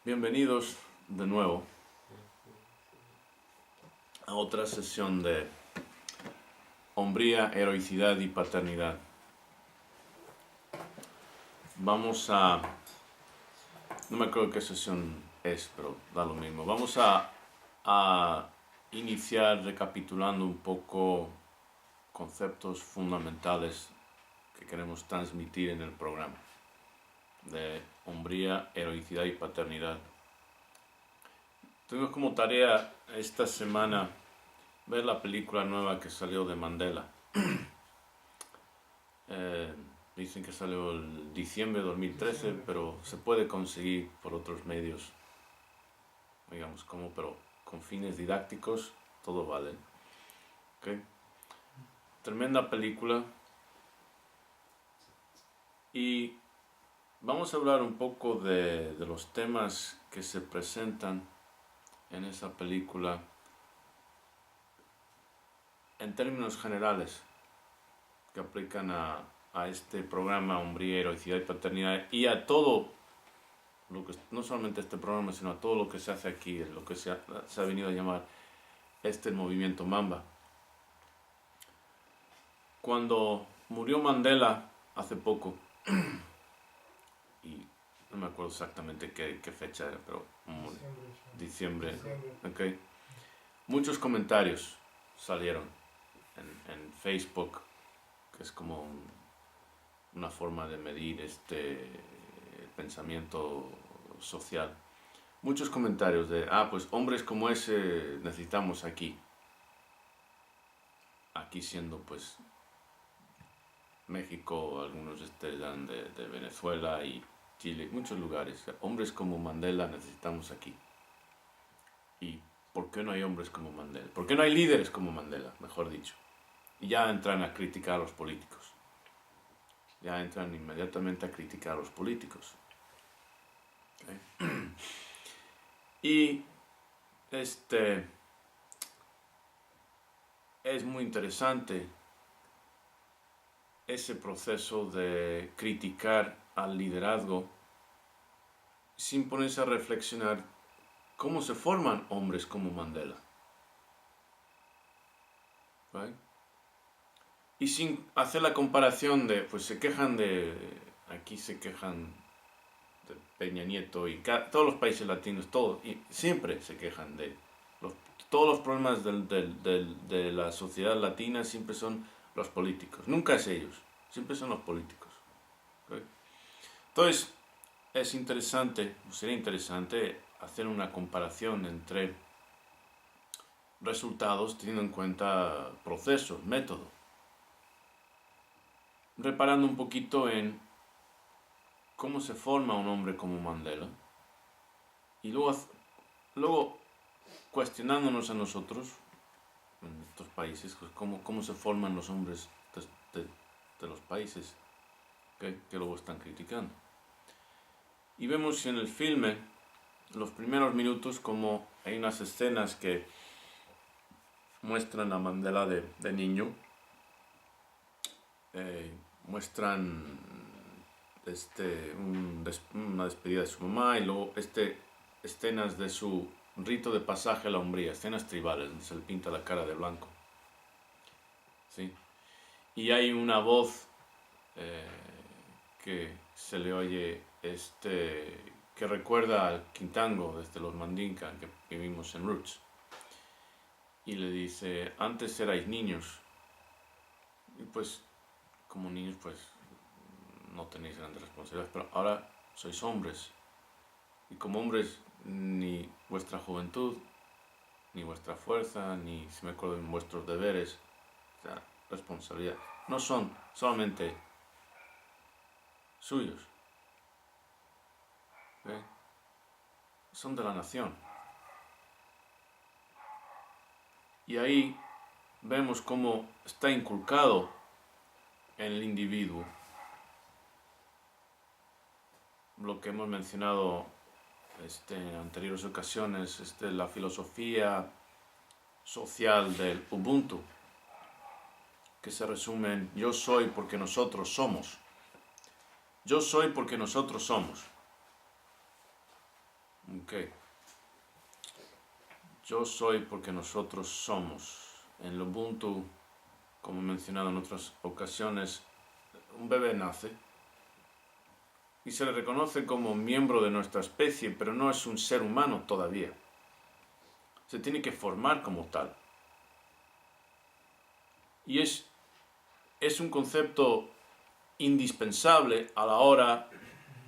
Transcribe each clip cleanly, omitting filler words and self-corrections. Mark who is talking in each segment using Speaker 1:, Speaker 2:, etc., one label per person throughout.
Speaker 1: Bienvenidos de nuevo a otra sesión de hombría, heroicidad y paternidad. Vamos a... no me acuerdo qué sesión es, pero da lo mismo. Vamos a iniciar recapitulando un poco conceptos fundamentales que queremos transmitir en el programa de hombría, heroicidad y paternidad. Tuvimos como tarea esta semana ver la película nueva que salió de Mandela. Dicen que salió el diciembre de 2013, pero se puede conseguir por otros medios, digamos como, pero con fines didácticos, todo vale. ¿Okay? Tremenda película. Y vamos a hablar un poco de los temas que se presentan en esa película en términos generales que aplican a este programa Hombría, Heroicidad y Paternidad y a todo lo que, no solamente este programa, sino a todo lo que se hace aquí, lo que se ha venido a llamar este movimiento Mamba. Cuando murió Mandela hace poco, y no me acuerdo exactamente qué fecha era, pero diciembre. Okay. Muchos comentarios salieron en Facebook, que es como una forma de medir este pensamiento social. Muchos comentarios de, pues hombres como ese necesitamos aquí. Aquí siendo pues México, algunos dan de Venezuela y Chile, muchos lugares. Hombres como Mandela necesitamos aquí. ¿Y por qué no hay hombres como Mandela? ¿Por qué no hay líderes como Mandela, mejor dicho? Y ya entran a criticar a los políticos. Ya entran inmediatamente a criticar a los políticos. ¿Okay? Y es muy interesante ese proceso de criticar al liderazgo sin ponerse a reflexionar cómo se forman hombres como Mandela. ¿Right? Y sin hacer la comparación de, pues se quejan aquí se quejan de Peña Nieto y todos los países latinos, y siempre se quejan de todos los problemas de la sociedad latina siempre son los políticos, nunca es ellos, siempre son los políticos. ¿Okay? Entonces, sería interesante hacer una comparación entre resultados teniendo en cuenta procesos, método, reparando un poquito en cómo se forma un hombre como Mandela y luego cuestionándonos a nosotros en estos países, pues cómo se forman los hombres de los países que luego están criticando. Y vemos en el filme, los primeros minutos, como hay unas escenas que muestran a Mandela de niño, muestran una despedida de su mamá y luego escenas de su rito de pasaje a la hombría, escenas tribales donde se le pinta la cara de blanco. ¿Sí? Y hay una voz que se le oye que recuerda al Quintango desde los Mandinka que vivimos en Roots. Y le dice, antes erais niños. Y pues, como niños, pues, no tenéis grandes responsabilidades, pero ahora sois hombres. Y como hombres, ni vuestra juventud, ni vuestra fuerza, ni, si me acuerdo, en vuestros deberes, o sea, responsabilidad, no son solamente suyos. ¿Okay? Son de la nación. Y ahí vemos cómo está inculcado en el individuo lo que hemos mencionado en anteriores ocasiones, la filosofía social del Ubuntu, que se resume en yo soy porque nosotros somos. Yo soy porque nosotros somos. Ok. Yo soy porque nosotros somos. En el Ubuntu, como he mencionado en otras ocasiones, un bebé nace y se le reconoce como miembro de nuestra especie, pero no es un ser humano todavía. Se tiene que formar como tal. Y es un concepto indispensable a la hora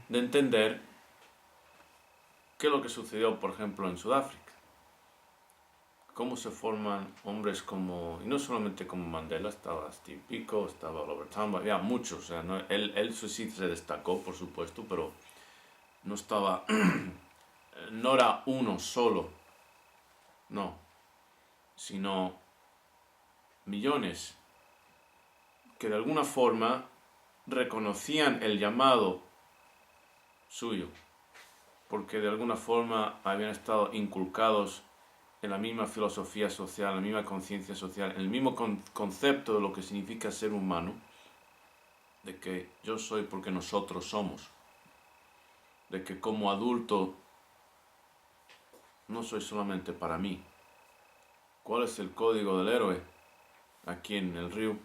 Speaker 1: de entender qué es lo que sucedió, por ejemplo, en Sudáfrica. Cómo se forman hombres como, y no solamente como Mandela, estaba Steve Biko, estaba Robert Tambo, había muchos, o sea, no, él sí se destacó, por supuesto, pero no estaba, no era uno solo, no, sino millones que de alguna forma reconocían el llamado suyo, porque de alguna forma habían estado inculcados en la misma filosofía social, en la misma conciencia social, en el mismo concepto de lo que significa ser humano, de que yo soy porque nosotros somos, de que como adulto no soy solamente para mí. ¿Cuál es el código del héroe aquí en el río?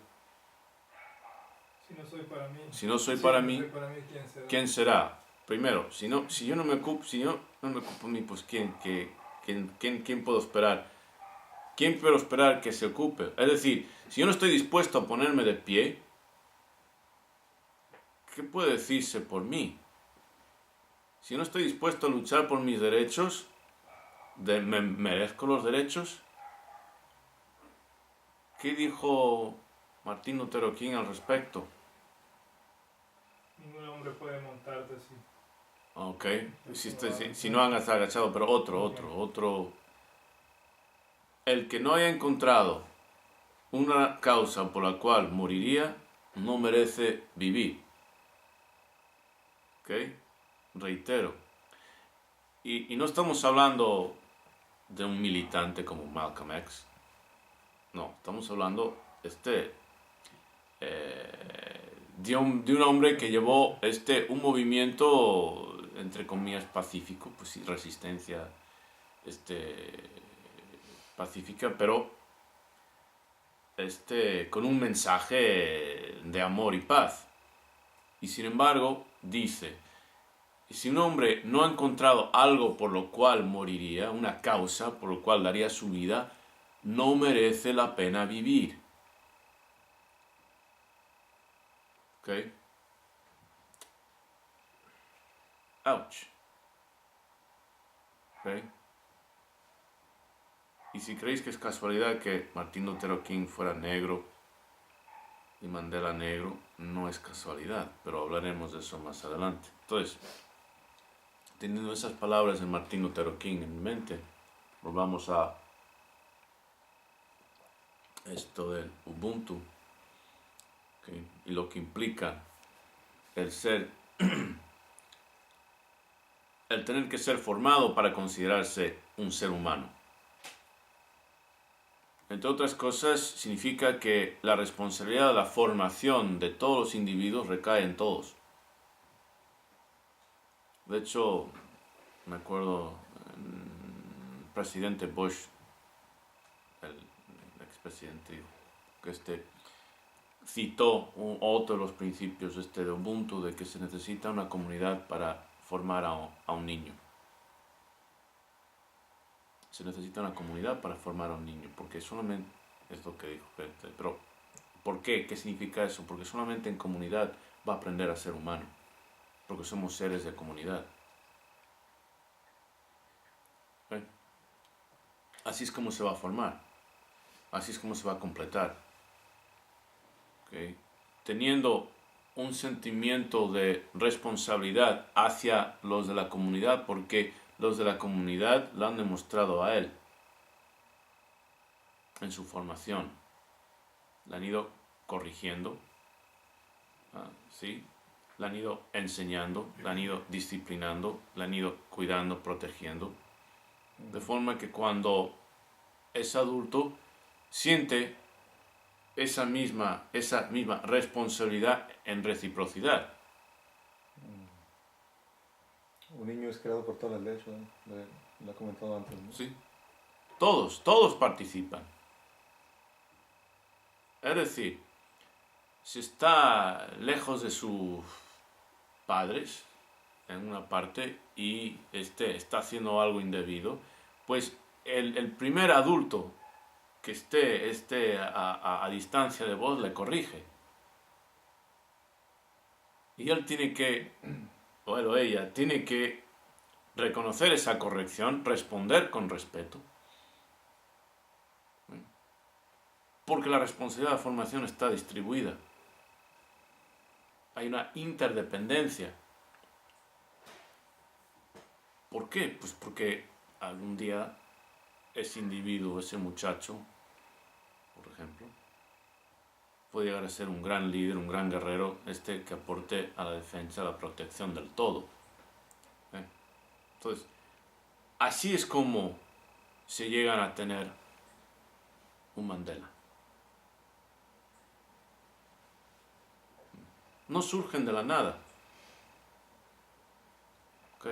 Speaker 2: Si no soy para mí,
Speaker 1: si no soy para mí,
Speaker 2: ¿quién será?
Speaker 1: ¿quién será? Primero, si yo no me ocupo de mí, pues ¿quién puedo esperar? ¿Quién puedo esperar que se ocupe? Es decir, si yo no estoy dispuesto a ponerme de pie, ¿qué puede decirse por mí? Si yo no estoy dispuesto a luchar por mis derechos, ¿me merezco los derechos? ¿Qué dijo Martín Lutero King al respecto?
Speaker 2: Ningún hombre puede montarte así.
Speaker 1: Ok, si no han agachado, pero otro. El que no haya encontrado una causa por la cual moriría, no merece vivir. ¿Ok? Reitero. Y no estamos hablando de un militante como Malcolm X. No, estamos hablando de un hombre que llevó un movimiento, entre comillas, pacífico, pues sí, resistencia pacífica, pero con un mensaje de amor y paz. Y sin embargo, dice, si un hombre no ha encontrado algo por lo cual moriría, una causa por lo cual daría su vida, no merece la pena vivir. ¿Ok? Ouch. ¿Ok? Y si creéis que es casualidad que Martin Luther King fuera negro y Mandela negro, no es casualidad, pero hablaremos de eso más adelante. Entonces, teniendo esas palabras de Martin Luther King en mente, volvamos a esto del Ubuntu, ¿okay? Y lo que implica el ser, el tener que ser formado para considerarse un ser humano. Entre otras cosas, significa que la responsabilidad de la formación de todos los individuos recae en todos. De hecho, me acuerdo, el presidente Bush, el expresidente, que citó otro de los principios de Ubuntu, de que se necesita una comunidad para formar a un niño. Se necesita una comunidad para formar a un niño, porque solamente, es lo que dijo, pero ¿por qué? ¿Qué significa eso? Porque solamente en comunidad va a aprender a ser humano, porque somos seres de comunidad. ¿Okay? Así es como se va a formar, así es como se va a completar. ¿Okay? Teniendo un sentimiento de responsabilidad hacia los de la comunidad, porque los de la comunidad lo han demostrado a él en su formación. La han ido corrigiendo, ¿sí? La han ido enseñando, la han ido disciplinando, la han ido cuidando, protegiendo. De forma que cuando es adulto, siente esa misma responsabilidad en reciprocidad.
Speaker 3: Un niño es creado por todas las leyes, ¿no? Lo he comentado antes, ¿no?
Speaker 1: ¿Sí? Todos participan. Es decir, si está lejos de sus padres en una parte y está haciendo algo indebido, pues el primer adulto que esté a distancia de vos le corrige. Y él tiene que, o él o ella, tiene que reconocer esa corrección, responder con respeto. Porque la responsabilidad de formación está distribuida. Hay una interdependencia. ¿Por qué? Pues porque algún día ese individuo, ese muchacho, por ejemplo, puede llegar a ser un gran líder, un gran guerrero, que aporte a la defensa, a la protección del todo. Entonces, así es como se llegan a tener un Mandela. No surgen de la nada. ¿Ok?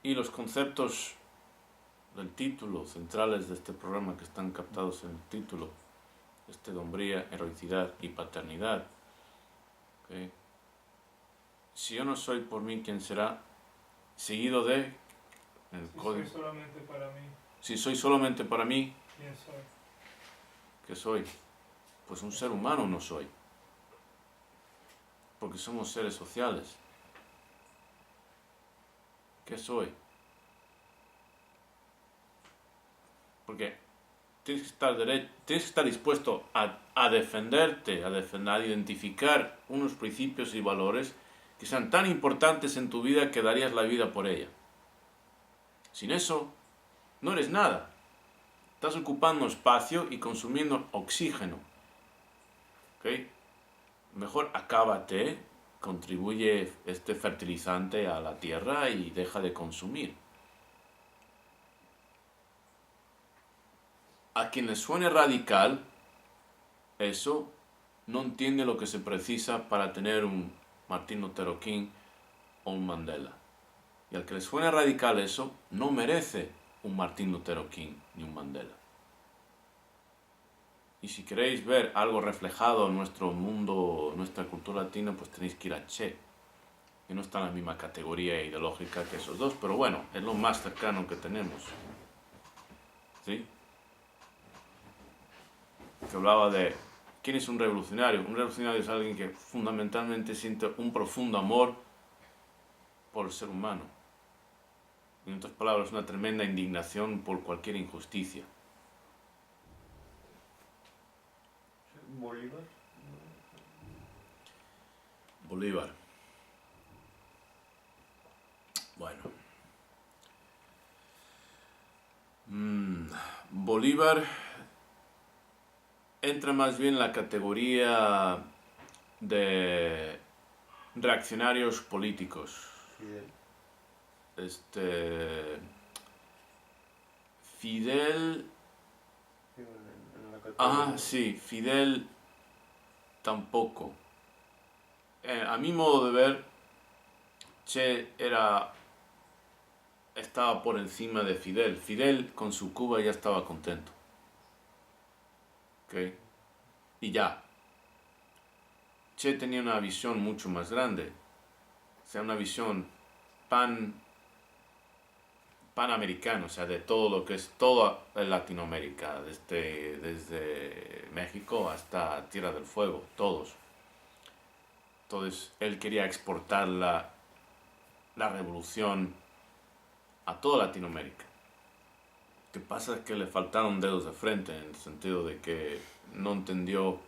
Speaker 1: Y los conceptos del título, centrales de este programa que están captados en el título, de hombría, heroicidad y paternidad. ¿Ok? Si yo no soy por mí, ¿quién será? Seguido de...
Speaker 2: Si soy solamente para mí,
Speaker 1: Si soy solamente para mí,
Speaker 2: ¿quién soy?
Speaker 1: ¿qué soy? Pues un ser humano no soy. Porque somos seres sociales. ¿Qué soy? Porque tienes que estar dispuesto a defenderte, a identificar unos principios y valores que sean tan importantes en tu vida que darías la vida por ella. Sin eso, no eres nada. Estás ocupando espacio y consumiendo oxígeno. ¿Ok? Mejor acábate, contribuye este fertilizante a la tierra y deja de consumir. A quien le suene radical, eso no entiende lo que se precisa para tener un Martin Luther King o un Mandela. Y al que le suene radical eso, no merece un Martin Luther King ni un Mandela. Y si queréis ver algo reflejado en nuestro mundo, en nuestra cultura latina, pues tenéis que ir a Che, que no está en la misma categoría ideológica que esos dos, pero bueno, es lo más cercano que tenemos. ¿Sí? Que hablaba de quién es un revolucionario. Un revolucionario es alguien que fundamentalmente siente un profundo amor por el ser humano. En otras palabras, una tremenda indignación por cualquier injusticia.
Speaker 3: Bolívar.
Speaker 1: Bolívar. Bueno. Bolívar entra más bien en la categoría de reaccionarios políticos.
Speaker 3: Fidel.
Speaker 1: Fidel... sí, Fidel tampoco. A mi modo de ver, Che estaba por encima de Fidel. Fidel con su Cuba ya estaba contento. ¿Ok? Y ya. Che tenía una visión mucho más grande. O sea, una visión panamericano, o sea, de todo lo que es toda Latinoamérica, desde México hasta Tierra del Fuego, todos. Entonces, él quería exportar la revolución a toda Latinoamérica. Lo que pasa es que le faltaron dedos de frente, en el sentido de que no entendió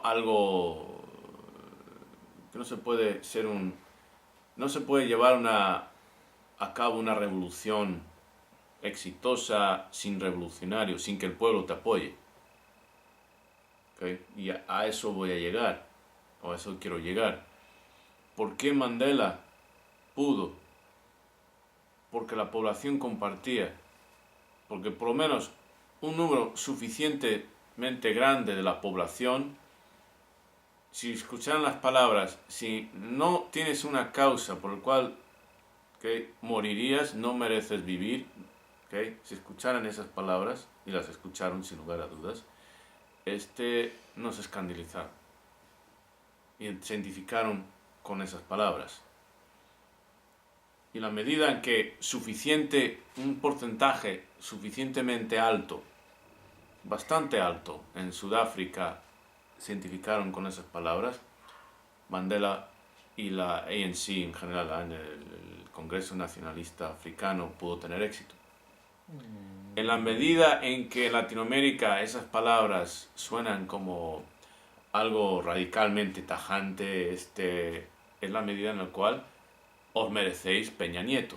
Speaker 1: algo que no se puede llevar a cabo una revolución exitosa sin revolucionarios, sin que el pueblo te apoye. ¿Okay? Y a eso voy a llegar, o a eso quiero llegar. ¿Por qué Mandela pudo? Porque la población compartía, porque por lo menos un número suficientemente grande de la población si escucharan las palabras, si no tienes una causa por la cual morirías, no mereces vivir, si escucharan esas palabras, y las escucharon sin lugar a dudas, no se escandalizaron y se identificaron con esas palabras. Y la medida en que un porcentaje suficientemente alto, bastante alto, en Sudáfrica se identificaron con esas palabras, Mandela y la ANC en general, el Congreso Nacionalista Africano, pudo tener éxito. En la medida en que en Latinoamérica esas palabras suenan como algo radicalmente tajante, es la medida en la cual os merecéis Peña Nieto.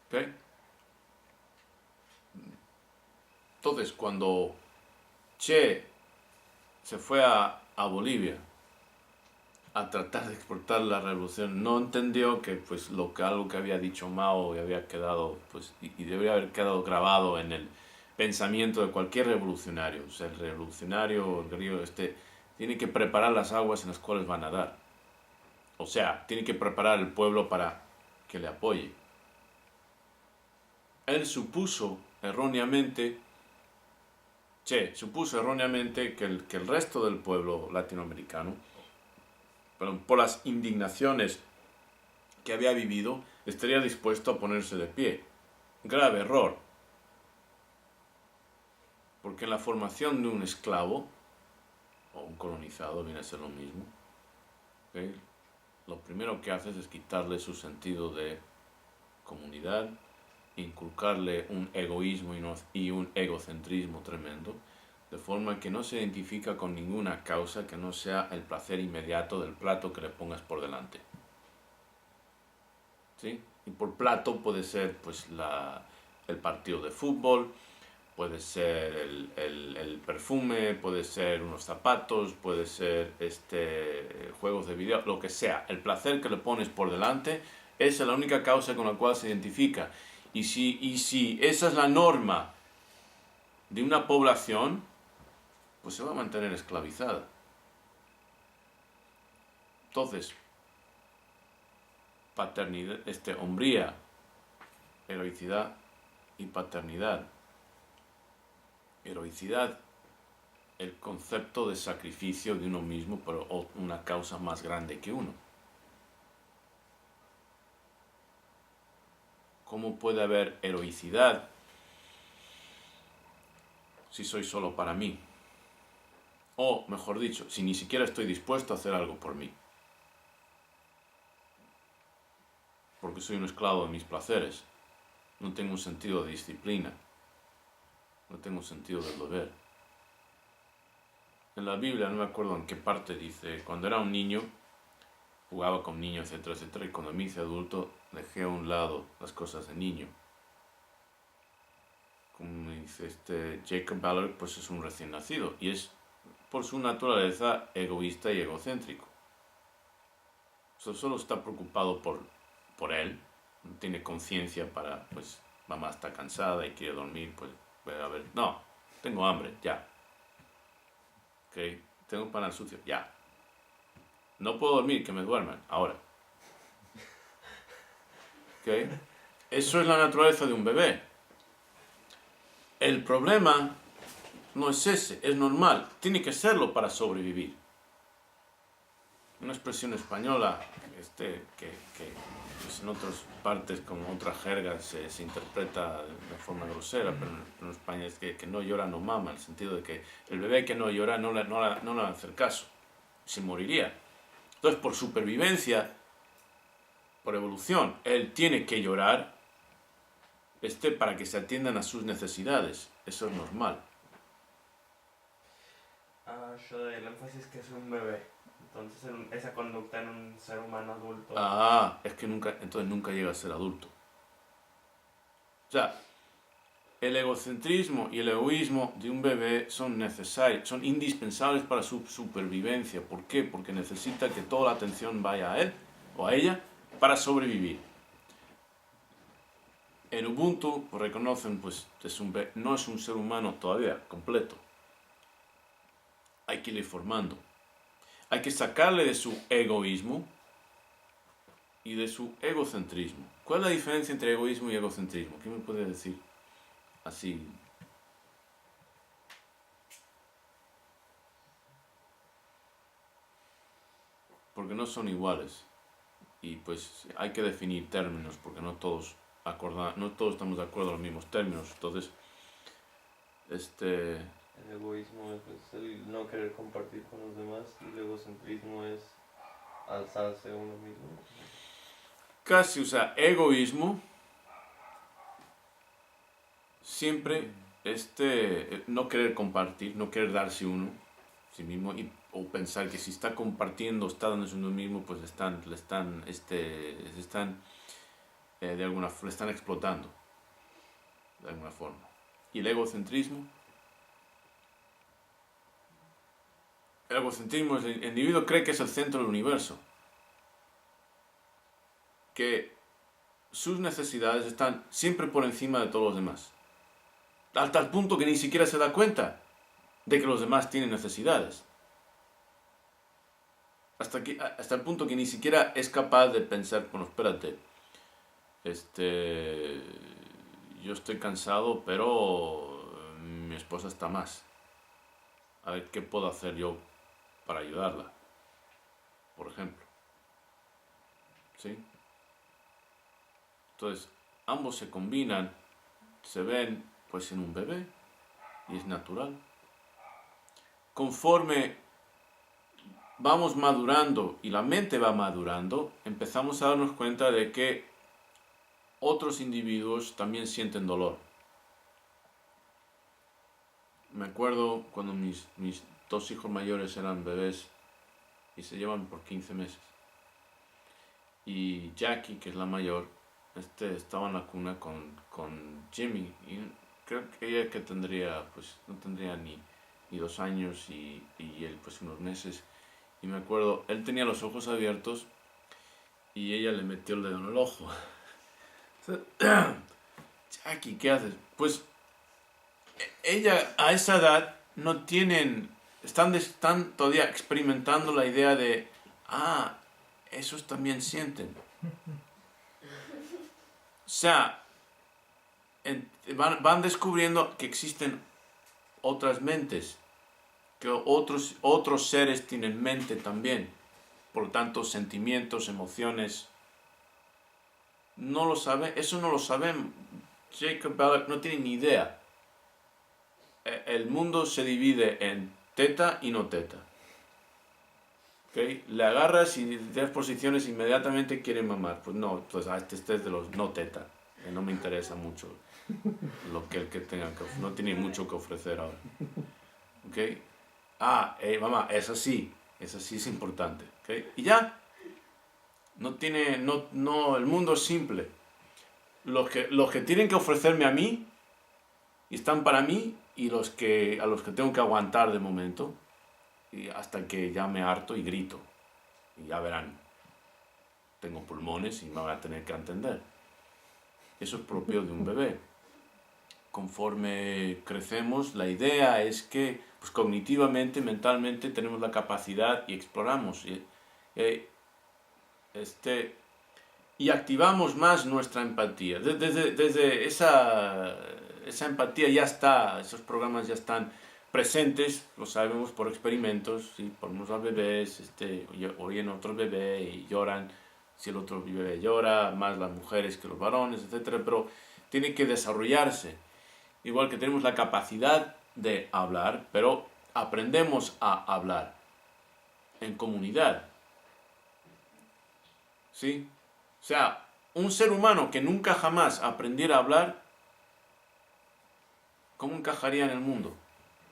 Speaker 1: ¿Ok? Entonces, cuando Che se fue a Bolivia a tratar de exportar la revolución, no entendió que pues algo que había dicho Mao había quedado pues y debería haber quedado grabado en el pensamiento de cualquier revolucionario. O sea, el revolucionario, el guerrillero, tiene que preparar las aguas en las cuales va a nadar. O sea, tiene que preparar el pueblo para que le apoye. Él supuso erróneamente que el resto del pueblo latinoamericano, por las indignaciones que había vivido, estaría dispuesto a ponerse de pie. Grave error. Porque en la formación de un esclavo, o un colonizado, viene a ser lo mismo, lo primero que haces es quitarle su sentido de comunidad, inculcarle un egoísmo y un egocentrismo tremendo, de forma que no se identifica con ninguna causa que no sea el placer inmediato del plato que le pongas por delante. ¿Sí? Y por plato puede ser pues el partido de fútbol, puede ser el perfume, puede ser unos zapatos, puede ser juegos de video, lo que sea. El placer que le pones por delante, esa es la única causa con la cual se identifica. Y si esa es la norma de una población, pues se va a mantener esclavizada. Entonces, paternidad, hombría, heroicidad y paternidad. Heroicidad, el concepto de sacrificio de uno mismo por una causa más grande que uno. ¿Cómo puede haber heroicidad si soy solo para mí? O, mejor dicho, si ni siquiera estoy dispuesto a hacer algo por mí. Porque soy un esclavo de mis placeres. No tengo un sentido de disciplina. No tengo un sentido del deber. En la Biblia, no me acuerdo en qué parte dice, cuando era un niño, jugaba con niños, etcétera, etcétera, y cuando me hice adulto, dejé a un lado las cosas de niño. Como dice Jacob Ballard, pues es un recién nacido, y es por su naturaleza egoísta y egocéntrico. Solo está preocupado por él, no tiene conciencia para, pues, mamá está cansada y quiere dormir, pues, a ver, no, tengo hambre, ya. Tengo pan al sucio, ya. No puedo dormir, que me duerman, ahora. Eso es la naturaleza de un bebé. El problema no es ese, es normal, tiene que serlo para sobrevivir. Una expresión española que pues en otras partes con otras jergas se interpreta de forma grosera, pero en España es que no llora no mama, en el sentido de que el bebé que no llora no le va a hacer caso, se moriría. Entonces, por supervivencia, por evolución, él tiene que llorar para que se atiendan a sus necesidades. Eso es normal.
Speaker 4: Yo el énfasis que es un bebé. Entonces, esa conducta en un ser humano adulto.
Speaker 1: Es que nunca llega a ser adulto. O sea, el egocentrismo y el egoísmo de un bebé son necesarios, son indispensables para su supervivencia. ¿Por qué? Porque necesita que toda la atención vaya a él o a ella para sobrevivir. En Ubuntu reconocen, pues, no es un ser humano todavía completo. Hay hay que irle formando. Hay que sacarle de su egoísmo y de su egocentrismo. ¿Cuál es la diferencia entre egoísmo y egocentrismo? ¿Qué me puede decir? Así. Porque no son iguales. Y pues hay que definir términos, porque no todos estamos de acuerdo en los mismos términos. Entonces,
Speaker 3: El egoísmo es pues, el no querer compartir con los demás y el egocentrismo es alzarse uno mismo.
Speaker 1: casi, o sea, egoísmo siempre no querer compartir, no querer darse uno sí mismo o pensar que si está compartiendo, está dándose uno mismo, pues le están de alguna le están explotando de alguna forma. Y el egocentrismo es el individuo cree que es el centro del universo, que sus necesidades están siempre por encima de todos los demás, hasta el punto que ni siquiera se da cuenta de que los demás tienen necesidades. Hasta el punto que ni siquiera es capaz de pensar, bueno, espérate, yo estoy cansado, pero mi esposa está más. A ver qué puedo hacer yo para ayudarla, por ejemplo. ¿Sí? Entonces, ambos se combinan, se ven pues en un bebé y es natural. Conforme vamos madurando y la mente va madurando, empezamos a darnos cuenta de que otros individuos también sienten dolor. Me acuerdo cuando mis dos hijos mayores eran bebés y se llevan por 15 meses. Y Jackie, que es la mayor, estaba en la cuna con Jimmy. Y creo que ella que tendría, pues no tendría ni 2 años y él pues unos meses. Y me acuerdo, él tenía los ojos abiertos y ella le metió el dedo en el ojo. Jackie, ¿qué haces? Pues ella a esa edad no tienen, están todavía experimentando la idea de, esos también sienten. O sea, van descubriendo que existen otras mentes, que otros seres tienen mente también, por lo tanto sentimientos, emociones. No lo saben, eso no lo saben. Jacob Ballard no tiene ni idea. El mundo se divide en teta y no teta. ¿Okay? Le agarras y de posiciones inmediatamente quiere mamar. Pues no, pues este es de los no teta. No me interesa mucho lo que el que tenga que no tiene mucho que ofrecer ahora. ¿Okay? Mamá, eso sí es importante. ¿Okay? Y ya. El mundo es simple. Los que tienen que ofrecerme a mí y están para mí y a los que tengo que aguantar de momento y hasta que ya me harto y grito y ya verán, tengo pulmones y me van a tener que entender. Eso es propio de un bebé. Conforme crecemos, la idea es que pues, cognitivamente, mentalmente tenemos la capacidad y exploramos y activamos más nuestra empatía. Desde esa empatía ya está, esos programas ya están presentes, lo sabemos por experimentos, ¿sí? Ponemos a bebés, oyen otro bebé y lloran, si el otro bebé llora, más las mujeres que los varones, etc. Pero tiene que desarrollarse. Igual que tenemos la capacidad de hablar, pero aprendemos a hablar en comunidad. ¿Sí? O sea, un ser humano que nunca jamás aprendiera a hablar, ¿cómo encajaría en el mundo?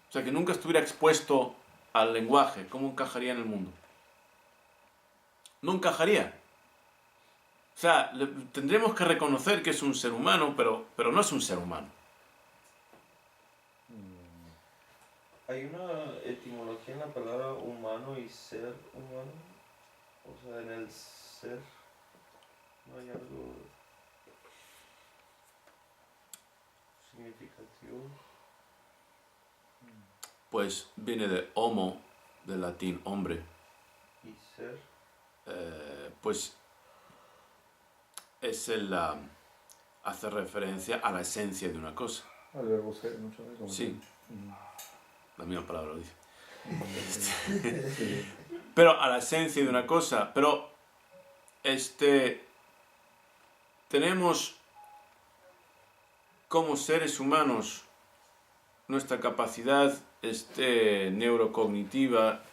Speaker 1: O sea, que nunca estuviera expuesto al lenguaje, ¿cómo encajaría en el mundo? No encajaría. O sea, tendremos que reconocer que es un ser humano, pero no es un ser humano.
Speaker 3: ¿Hay una etimología en la palabra humano y ser humano? O sea, en el ser no hay algo significativo.
Speaker 1: Pues viene de homo, del latín hombre,
Speaker 3: Y ser.
Speaker 1: pues es hace referencia a la esencia de una cosa.
Speaker 5: Al verbo ser, mucho de como
Speaker 1: Sí.
Speaker 5: que-
Speaker 1: La misma palabra lo dice.
Speaker 5: Sí.
Speaker 1: Pero a la esencia de una cosa. Pero tenemos como seres humanos nuestra capacidad neurocognitiva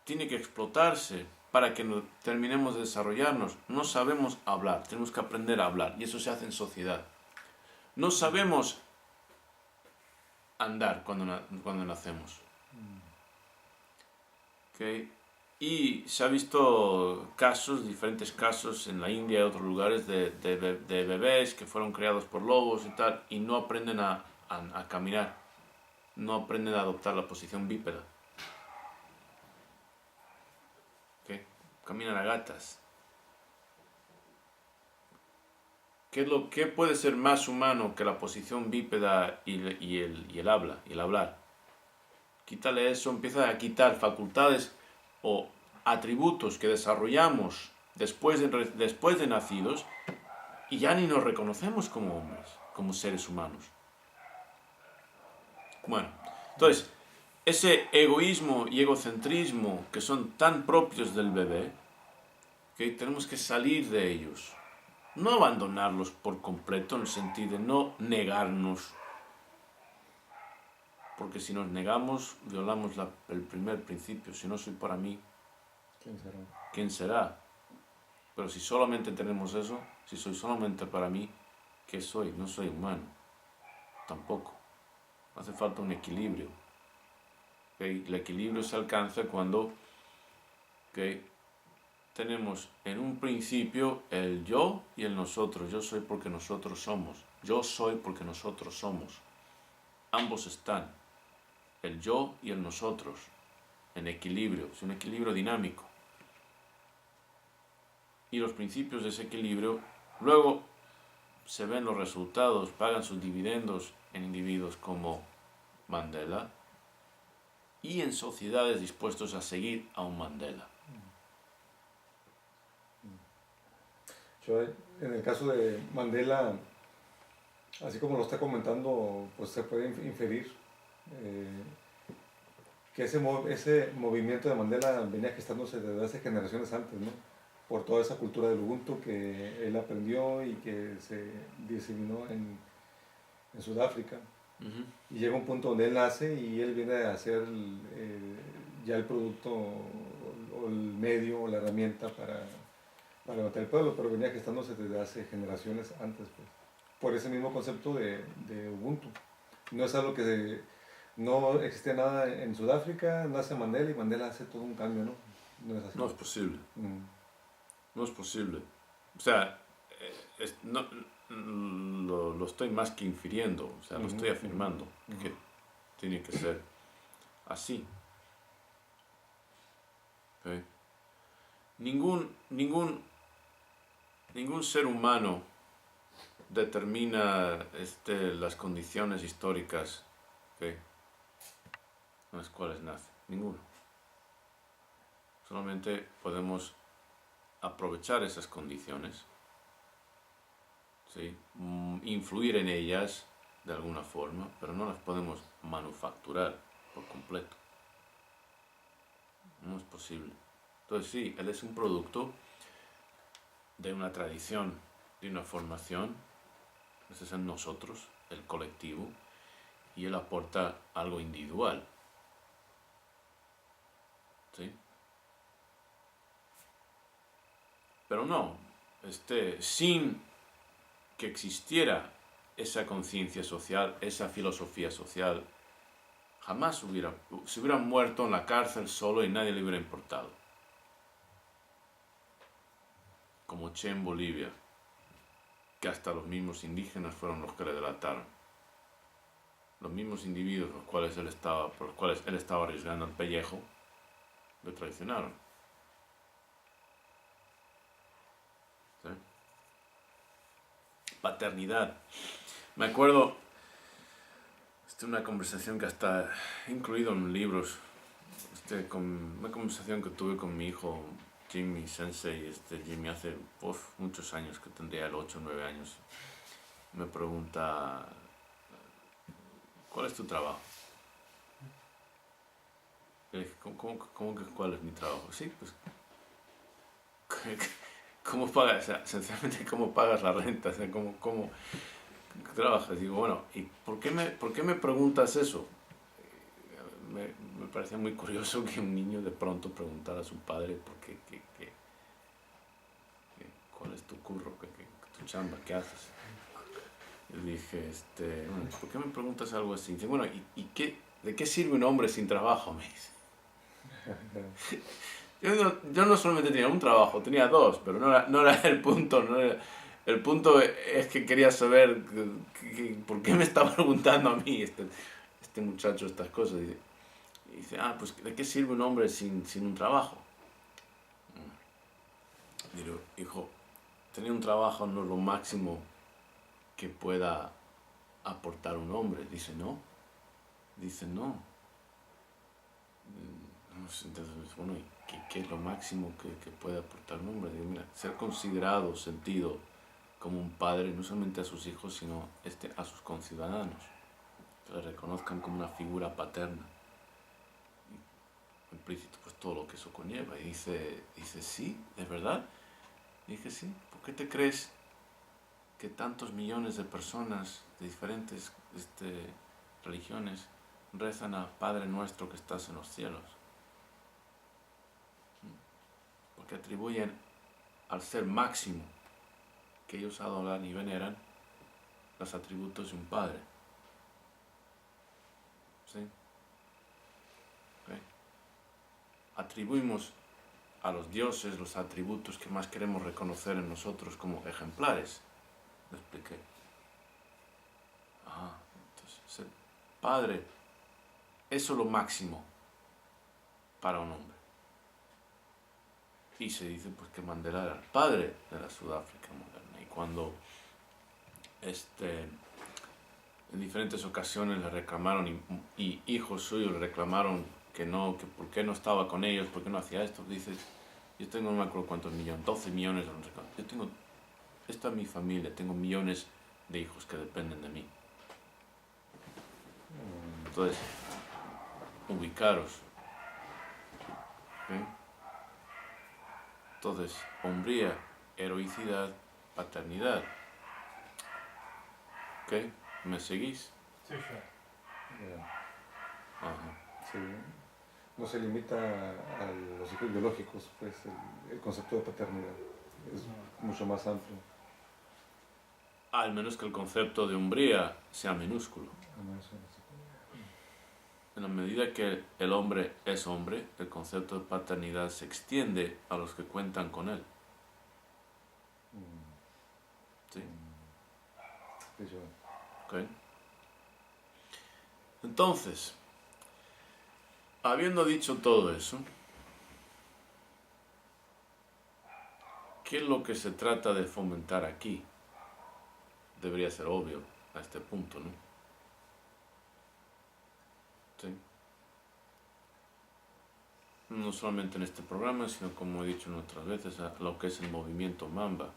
Speaker 1: tiene que explotarse para que terminemos de desarrollarnos. No sabemos hablar, tenemos que aprender a hablar y eso se hace en sociedad. No sabemos andar cuando nacemos. ¿Okay? Y se ha visto diferentes casos en la India y otros lugares de bebés que fueron criados por lobos y tal, y no aprenden a caminar, no aprenden a adoptar la posición bípeda. ¿Okay? Caminan a gatas. ¿Qué puede ser más humano que la posición bípeda y el hablar? Quítale eso, empieza a quitar facultades o atributos que desarrollamos después de nacidos y ya ni nos reconocemos como hombres, como seres humanos. Bueno, entonces, ese egoísmo y egocentrismo que son tan propios del bebé, que tenemos que salir de ellos. No abandonarlos por completo en el sentido de no negarnos. Porque si nos negamos, violamos el primer principio. Si no soy para mí,
Speaker 5: ¿Quién será?
Speaker 1: ¿quién será? Pero si solamente tenemos eso, si soy solamente para mí, ¿qué soy? No soy humano. Tampoco. Hace falta un equilibrio. ¿Okay? El equilibrio se alcanza cuando tenemos en un principio el yo y el nosotros. Yo soy porque nosotros somos. Yo soy porque nosotros somos. Ambos están. El yo y el nosotros, en equilibrio, es un equilibrio dinámico. Y los principios de ese equilibrio, luego se ven los resultados, pagan sus dividendos en individuos como Mandela y en sociedades dispuestos a seguir a un Mandela.
Speaker 5: Yo, en el caso de Mandela, así como lo está comentando, pues se puede inferir que ese movimiento de Mandela venía gestándose desde hace generaciones antes, ¿no? Por toda esa cultura del Ubuntu que él aprendió y que se diseminó en Sudáfrica. Y llega un punto donde él nace y él viene a ser ya el producto o el medio o la herramienta para levantar el pueblo, pero venía gestándose desde hace generaciones antes, pues, por ese mismo concepto de Ubuntu. No es algo que no existía nada en Sudáfrica, nace Mandela y Mandela hace todo un cambio, ¿no? No es así.
Speaker 1: No es posible. No es posible. O sea, lo estoy más que infiriendo, o sea, lo estoy afirmando, que tiene que ser así. ¿Okay? Ningún ser humano determina las condiciones históricas, ¿okay?, en las cuales nace. Ninguno. Solamente podemos aprovechar esas condiciones, ¿sí?, influir en ellas de alguna forma, pero no las podemos manufacturar por completo. No es posible. Entonces sí, él es un producto de una tradición, de una formación. Ese es en nosotros, el colectivo, y él aporta algo individual. ¿Sí? Pero no, sin que existiera esa conciencia social, esa filosofía social, jamás se hubiera muerto en la cárcel solo y nadie le hubiera importado. Como Che en Bolivia, que hasta los mismos indígenas fueron los que le delataron. Los mismos individuos por los cuales él estaba arriesgando el pellejo, le traicionaron. ¿Sí? Paternidad. Me acuerdo, Esta es una conversación que hasta he incluido en libros. Una conversación que tuve con mi hijo Jimmy Sensei. Jimmy hace muchos años, que tendría él 8 o 9 años. Me pregunta, ¿cuál es tu trabajo? Y le dije, ¿cómo que cuál es mi trabajo? Sí, pues, ¿cómo pagas? O sea, sencillamente, ¿cómo pagas la renta? O sea, ¿cómo trabajas? Digo, bueno, ¿y por qué me preguntas eso? Me parecía muy curioso que un niño de pronto preguntara a su padre ¿cuál es tu curro? ¿Tu chamba? ¿Qué haces? Y dije, bueno, ¿por qué me preguntas algo así? Dice, bueno, ¿de qué sirve un hombre sin trabajo? Me dice. Yo no solamente tenía un trabajo, tenía 2, pero no era el punto. El punto es que quería saber por qué me estaba preguntando a mí este muchacho estas cosas. Y dice, pues ¿de qué sirve un hombre sin un trabajo? Digo, hijo, tener un trabajo no es lo máximo que pueda aportar un hombre. Dice, no. Entonces, bueno, ¿y qué es lo máximo que puede aportar un hombre? Digo, mira, ser considerado, sentido como un padre, no solamente a sus hijos, sino a sus conciudadanos, que le reconozcan como una figura paterna. Y, implícito, pues todo lo que eso conlleva. Y dice, sí, ¿de verdad? Y dije, sí, ¿por qué te crees que tantos millones de personas de diferentes religiones rezan a Padre Nuestro que estás en los cielos? Porque atribuyen al ser máximo que ellos adoran y veneran los atributos de un padre. ¿Sí? ¿Okay? Atribuimos a los dioses los atributos que más queremos reconocer en nosotros como ejemplares. ¿Me expliqué? Entonces, ser padre, eso es lo máximo para un hombre. Y se dice pues que Mandela era el padre de la Sudáfrica moderna. Y cuando en diferentes ocasiones le reclamaron y hijos suyos le reclamaron que por qué no estaba con ellos, por qué no hacía esto, dice, yo tengo no me acuerdo cuántos millones, 12 millones, yo tengo, esta es mi familia, tengo millones de hijos que dependen de mí. Entonces, ubicaros. ¿Okay? Entonces, hombría, heroicidad, paternidad. ¿Ok? ¿Me seguís?
Speaker 2: Sí, sí.
Speaker 5: Sí. No se limita a los hijos biológicos, pues el concepto de paternidad es mucho más amplio.
Speaker 1: Al menos que el concepto de hombría sea minúsculo. En la medida que el hombre es hombre, el concepto de paternidad se extiende a los que cuentan con él. ¿Sí? Okay. Entonces, habiendo dicho todo eso, ¿qué es lo que se trata de fomentar aquí? Debería ser obvio a este punto, ¿no? ¿Sí? No solamente en este programa, sino como he dicho en otras veces, a lo que es el movimiento Mamba.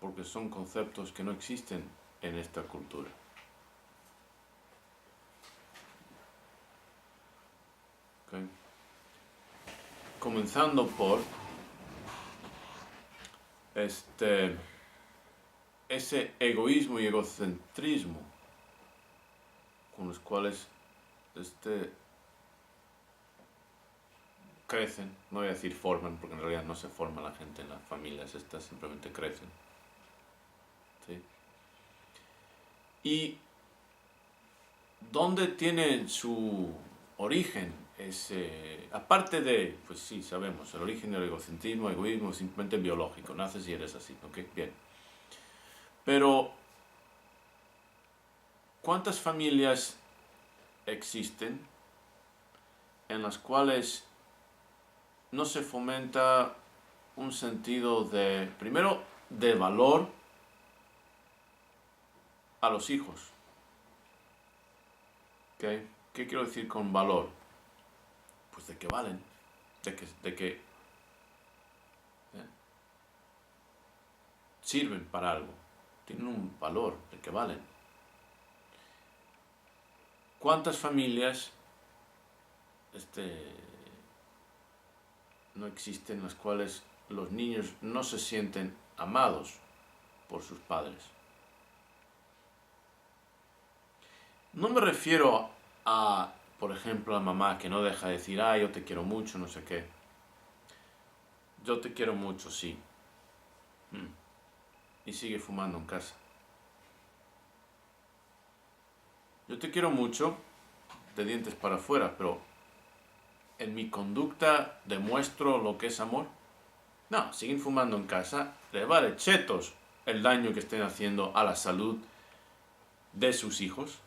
Speaker 1: Porque son conceptos que no existen en esta cultura. ¿Okay? Comenzando por ese egoísmo y egocentrismo con los cuales crecen, no voy a decir forman, porque en realidad no se forma la gente en las familias estas, simplemente crecen. ¿Sí? ¿Y dónde tiene su origen? Aparte de, pues sí, sabemos, el origen del egocentrismo, egoísmo es simplemente biológico, naces y eres así, ¿ok? Bien. Pero, ¿cuántas familias existen en las cuales no se fomenta un sentido primero, de valor a los hijos? ¿Qué quiero decir con valor? Pues de que valen, de que sirven para algo, tienen un valor, de que valen. ¿Cuántas familias no existen en las cuales los niños no se sienten amados por sus padres? No me refiero a, por ejemplo, a mamá que no deja de decir, yo te quiero mucho, no sé qué. Yo te quiero mucho, sí. Y sigue fumando en casa. Yo te quiero mucho, de dientes para afuera, pero ¿en mi conducta demuestro lo que es amor? No, siguen fumando en casa, le vale chetos el daño que estén haciendo a la salud de sus hijos.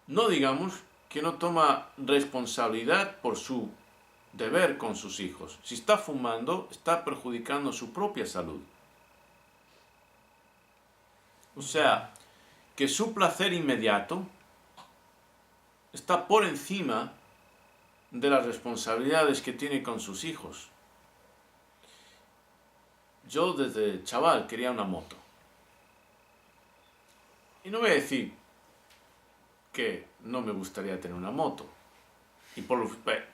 Speaker 1: No digamos que no toma responsabilidad por su deber con sus hijos. Si está fumando, está perjudicando su propia salud. O sea, que su placer inmediato está por encima de las responsabilidades que tiene con sus hijos. Yo desde chaval quería una moto. Y no voy a decir que no me gustaría tener una moto.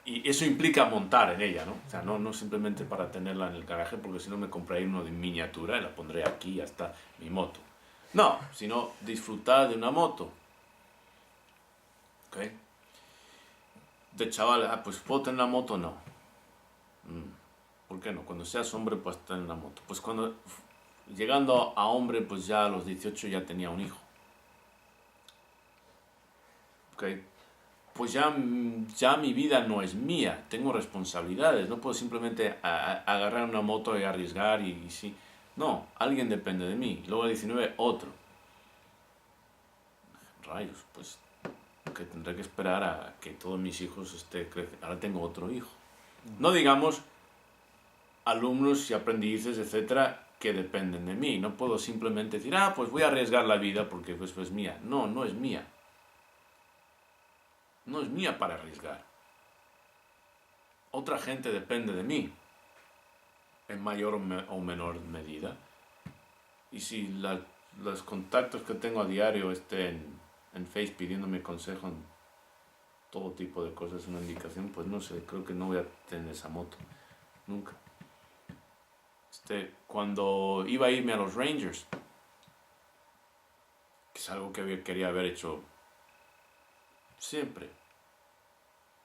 Speaker 1: Y eso implica montar en ella, ¿no? O sea, no simplemente para tenerla en el garaje, porque si no me compraré uno de miniatura y la pondré aquí y ya está mi moto. No, sino disfrutar de una moto. ¿Ok? De chaval, pues ¿puedo tener una moto? No. ¿Por qué no? Cuando seas hombre, pues tener una moto. Pues llegando a hombre, pues ya a los 18 ya tenía un hijo. ¿Ok? Pues ya mi vida no es mía, tengo responsabilidades, no puedo simplemente agarrar una moto y arriesgar y sí. No, alguien depende de mí. Luego a 19, otro. Rayos, pues que tendré que esperar a que todos mis hijos crezcan. Ahora tengo otro hijo. No digamos alumnos y aprendices, etcétera, que dependen de mí. No puedo simplemente decir, pues voy a arriesgar la vida porque pues es mía. No es mía. No es mía para arriesgar. Otra gente depende de mí, en mayor o menor medida. Y si los contactos que tengo a diario en Facebook pidiéndome consejo en todo tipo de cosas, una indicación, pues no sé, creo que no voy a tener esa moto. Nunca. Cuando iba a irme a los Rangers, que es algo que quería haber hecho siempre,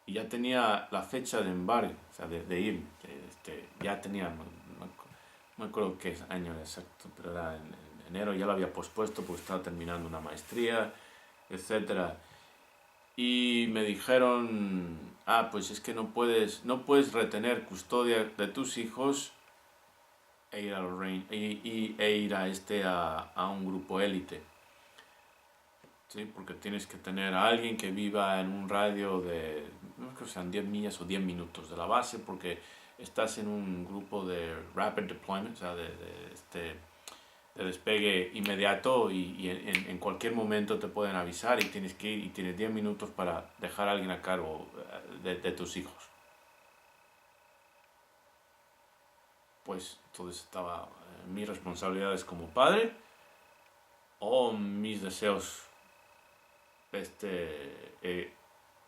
Speaker 1: y ya tenía la fecha de embarque, o sea, de ir, ya tenía, no me acuerdo qué año exacto, pero era en enero, ya lo había pospuesto porque estaba terminando una maestría, etc. Y me dijeron, pues es que no puedes retener custodia de tus hijos e ir a los ir a un grupo élite. ¿Sí? Porque tienes que tener a alguien que viva en un radio de, no creo que sean 10 millas o 10 minutos de la base, porque estás en un grupo de rapid deployment, o sea, de despegue inmediato y en cualquier momento te pueden avisar y tienes que ir y tienes 10 minutos para dejar a alguien a cargo de tus hijos. Pues entonces estaba mis responsabilidades como padre o mis deseos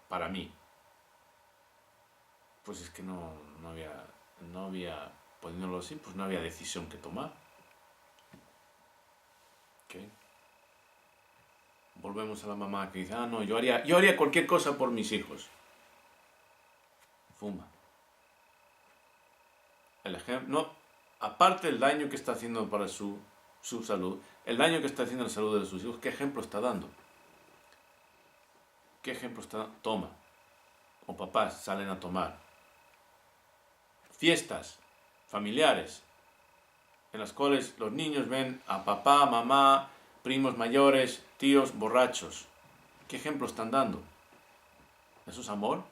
Speaker 1: para mí. Pues es que no había, poniéndolo así, pues no había decisión que tomar. ¿Okay? Volvemos a la mamá que dice, no, yo haría cualquier cosa por mis hijos. Fuma. El ejemplo, no, aparte del daño que está haciendo para su salud, el daño que está haciendo en la salud de sus hijos, ¿qué ejemplo está dando? ¿Qué ejemplo está dando? Toma. O papás salen a tomar. Fiestas familiares en las cuales los niños ven a papá, mamá, primos mayores, tíos borrachos. ¿Qué ejemplo están dando? ¿Eso es amor?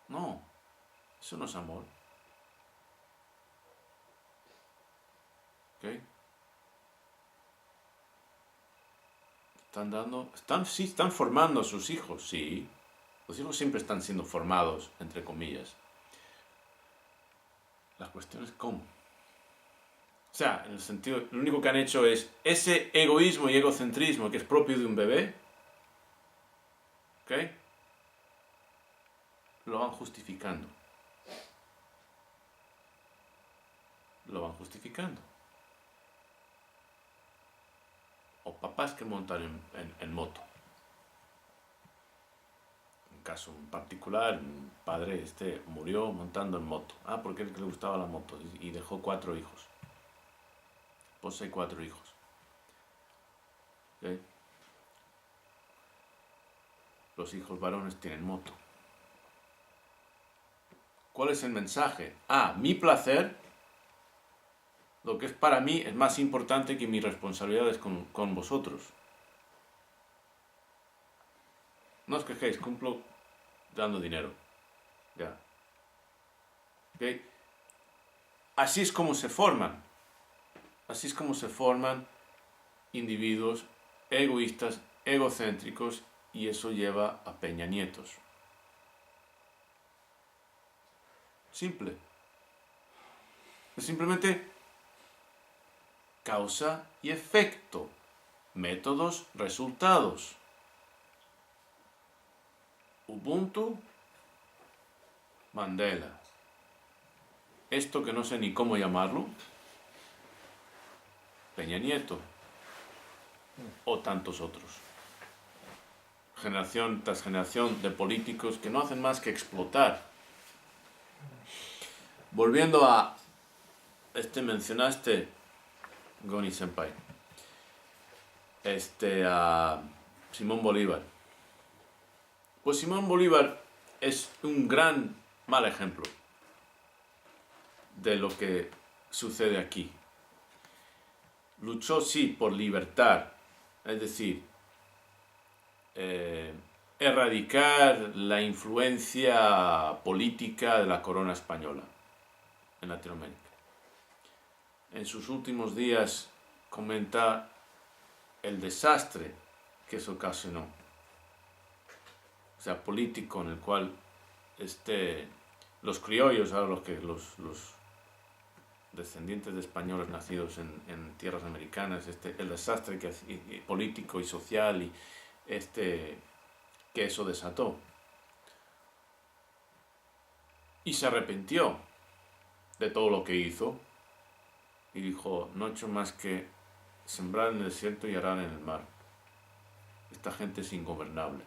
Speaker 1: No, eso no es amor. ¿Ok? Sí, están formando a sus hijos, sí. Los hijos siempre están siendo formados, entre comillas. La cuestión es cómo. O sea, en el sentido, lo único que han hecho es ese egoísmo y egocentrismo que es propio de un bebé, ¿ok? Lo van justificando. Lo van justificando. O papás que montan en moto. Un caso en particular, un padre murió montando en moto. Porque él le gustaba la moto y dejó 4 hijos. Posee 4 hijos. ¿Okay? Los hijos varones tienen moto. ¿Cuál es el mensaje? Mi placer, lo que es para mí, es más importante que mis responsabilidades con vosotros. No os quejéis, cumplo dando dinero. Ya. ¿Okay? Así es como se forman. Así es como se forman individuos egoístas, egocéntricos, y eso lleva a peñanietos. Simple. Es simplemente causa y efecto. Métodos, resultados. Ubuntu, Mandela. Esto que no sé ni cómo llamarlo, Peña Nieto, o tantos otros. Generación tras generación de políticos que no hacen más que explotar. Volviendo a mencionaste Goni Senpai, a Simón Bolívar. Pues Simón Bolívar es un gran mal ejemplo de lo que sucede aquí. Luchó, sí, por libertad, es decir, erradicar la influencia política de la corona española en Latinoamérica. En sus últimos días comenta el desastre que eso ocasionó. O sea, político, en el cual los criollos, ahora los descendientes de españoles nacidos en tierras americanas, el desastre político y social que eso desató. Y se arrepintió de todo lo que hizo y dijo: no he hecho más que sembrar en el desierto y arar en el mar. Esta gente es ingobernable.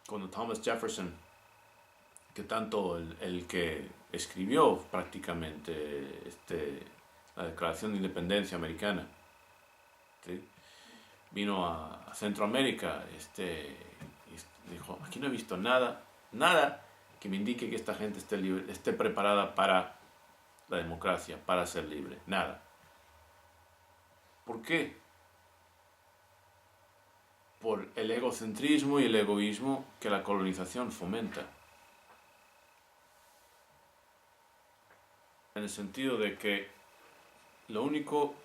Speaker 1: Cuando Thomas Jefferson, que tanto el que escribió prácticamente la Declaración de Independencia Americana, ¿sí?, vino a Centroamérica, y dijo: aquí no he visto nada que me indique que esta gente esté preparada para la democracia, para ser libre. Nada. ¿Por qué? Por el egocentrismo y el egoísmo que la colonización fomenta. En el sentido de que lo único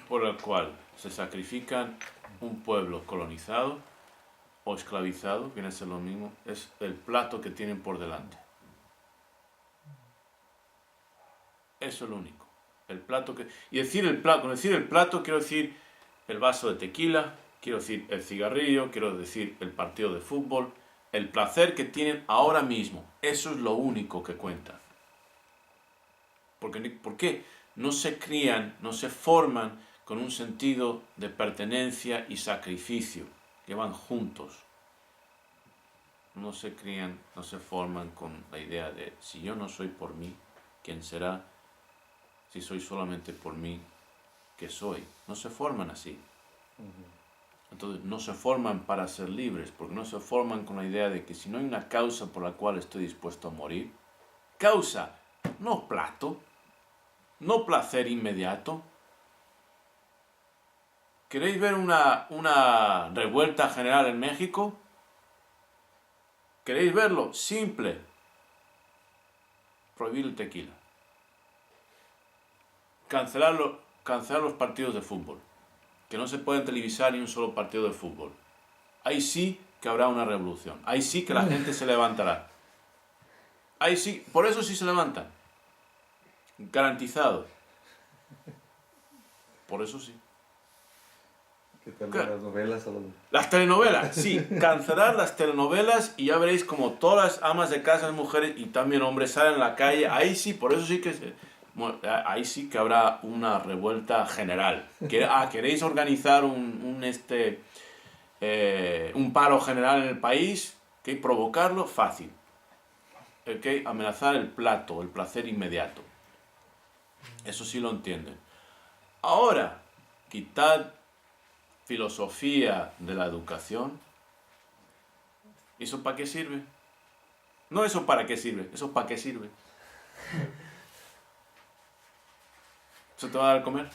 Speaker 1: por el cual se sacrifican un pueblo colonizado o esclavizado, viene a ser lo mismo, es el plato que tienen por delante. Eso es lo único. El plato que... Y con decir el plato quiero decir el vaso de tequila, quiero decir el cigarrillo, quiero decir el partido de fútbol, el placer que tienen ahora mismo. Eso es lo único que cuenta. ¿Por qué? No se crían, no se forman con un sentido de pertenencia y sacrificio, que van juntos. No se crían, no se forman con la idea de: si yo no soy por mí, ¿quién será? Si soy solamente por mí, ¿qué soy? No se forman así. Entonces no se forman para ser libres, porque no se forman con la idea de que si no hay una causa por la cual estoy dispuesto a morir, causa, no plato, no placer inmediato. ¿Queréis ver una revuelta general en México? ¿Queréis verlo? Simple. Prohibir el tequila. Cancelar los partidos de fútbol. que no se puede televisar ni un solo partido de fútbol. Ahí sí que habrá una revolución. Ahí sí que la gente se levantará. Ahí sí, por eso sí se levantan. Garantizado. Por eso sí.
Speaker 5: ¿Qué tal
Speaker 1: Claro.
Speaker 5: las novelas? O los...
Speaker 1: Las telenovelas, sí. Cancelar las telenovelas y ya veréis como todas las amas de casa, mujeres y también hombres salen a la calle. Ahí sí, por eso sí que ahí sí que habrá una revuelta general. ¿Queréis organizar un paro general en el país? ¿Okay? Provocarlo, fácil. ¿Okay? Amenazar el plato, el placer inmediato. Eso sí lo entienden. Ahora, quitad filosofía de la educación. ¿Eso para qué sirve? No eso para qué sirve, eso para qué sirve. ¿Eso te va a dar a comer?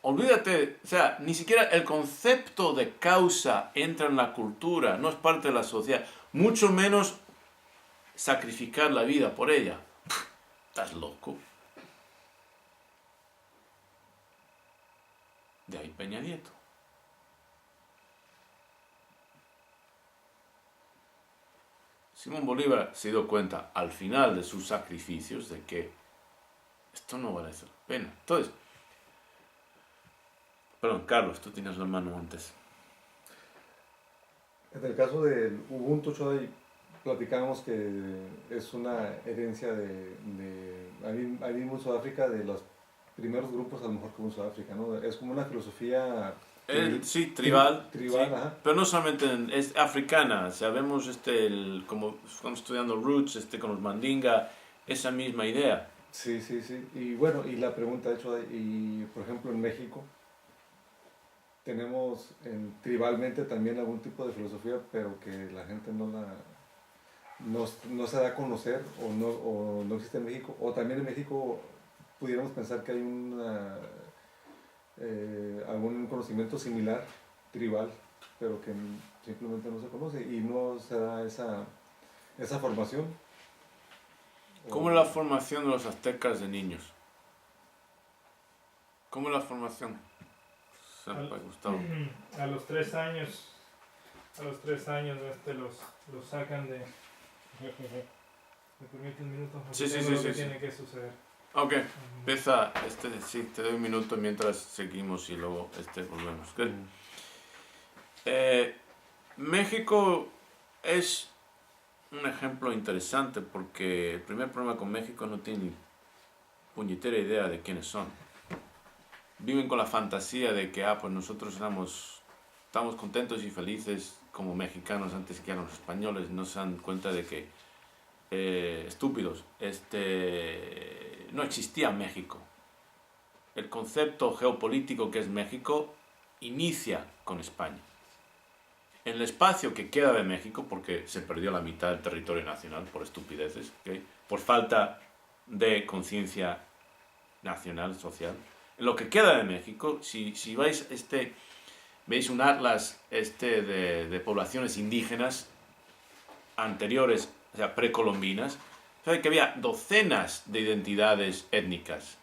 Speaker 1: Olvídate, o sea, ni siquiera el concepto de causa entra en la cultura, no es parte de la sociedad, mucho menos sacrificar la vida por ella. ¿Estás loco? De ahí Peña Nieto. Simón Bolívar se dio cuenta al final de sus sacrificios de que esto no vale la pena. Entonces, perdón, Carlos, tú tienes la mano antes.
Speaker 5: En el caso del Ubuntu Chodai, platicábamos que es una herencia ahí mismo en Sudáfrica, de los primeros grupos, a lo mejor como en Sudáfrica, ¿no? Es como una filosofía...
Speaker 1: Sí, tribal,
Speaker 5: tribal,
Speaker 1: sí,
Speaker 5: ajá.
Speaker 1: pero no solamente es africana. Sabemos como estamos estudiando roots con los mandinga, esa misma idea.
Speaker 5: Sí, sí, sí. Y bueno, y la pregunta, de hecho, y por ejemplo en México tenemos tribalmente también algún tipo de filosofía, pero que la gente no se da a conocer o no existe en México. O también en México pudiéramos pensar que hay algún conocimiento similar, tribal, pero que simplemente no se conoce y no se da esa formación.
Speaker 1: ¿Cómo es la formación de los aztecas de niños? ¿Cómo es la formación? Gustavo.
Speaker 2: A los 3 años, los sacan de... ¿Me permite un minuto?
Speaker 1: Sí, sí,
Speaker 2: Tengo
Speaker 1: sí,
Speaker 2: lo que
Speaker 1: sí,
Speaker 2: tiene que suceder.
Speaker 1: Ok, empieza, sí, te doy un minuto mientras seguimos y luego volvemos. Good. México es un ejemplo interesante porque el primer problema con México no tiene ni puñetera idea de quiénes son. Viven con la fantasía de que pues nosotros estamos contentos y felices como mexicanos antes que a los españoles. No se dan cuenta de que estúpidos, no existía México. El concepto geopolítico que es México inicia con España. En el espacio que queda de México, porque se perdió la mitad del territorio nacional por estupideces, ¿okay? Por falta de conciencia nacional, social. En lo que queda de México, si veis un atlas de poblaciones indígenas anteriores, o sea, precolombinas, sabe que había docenas de identidades étnicas,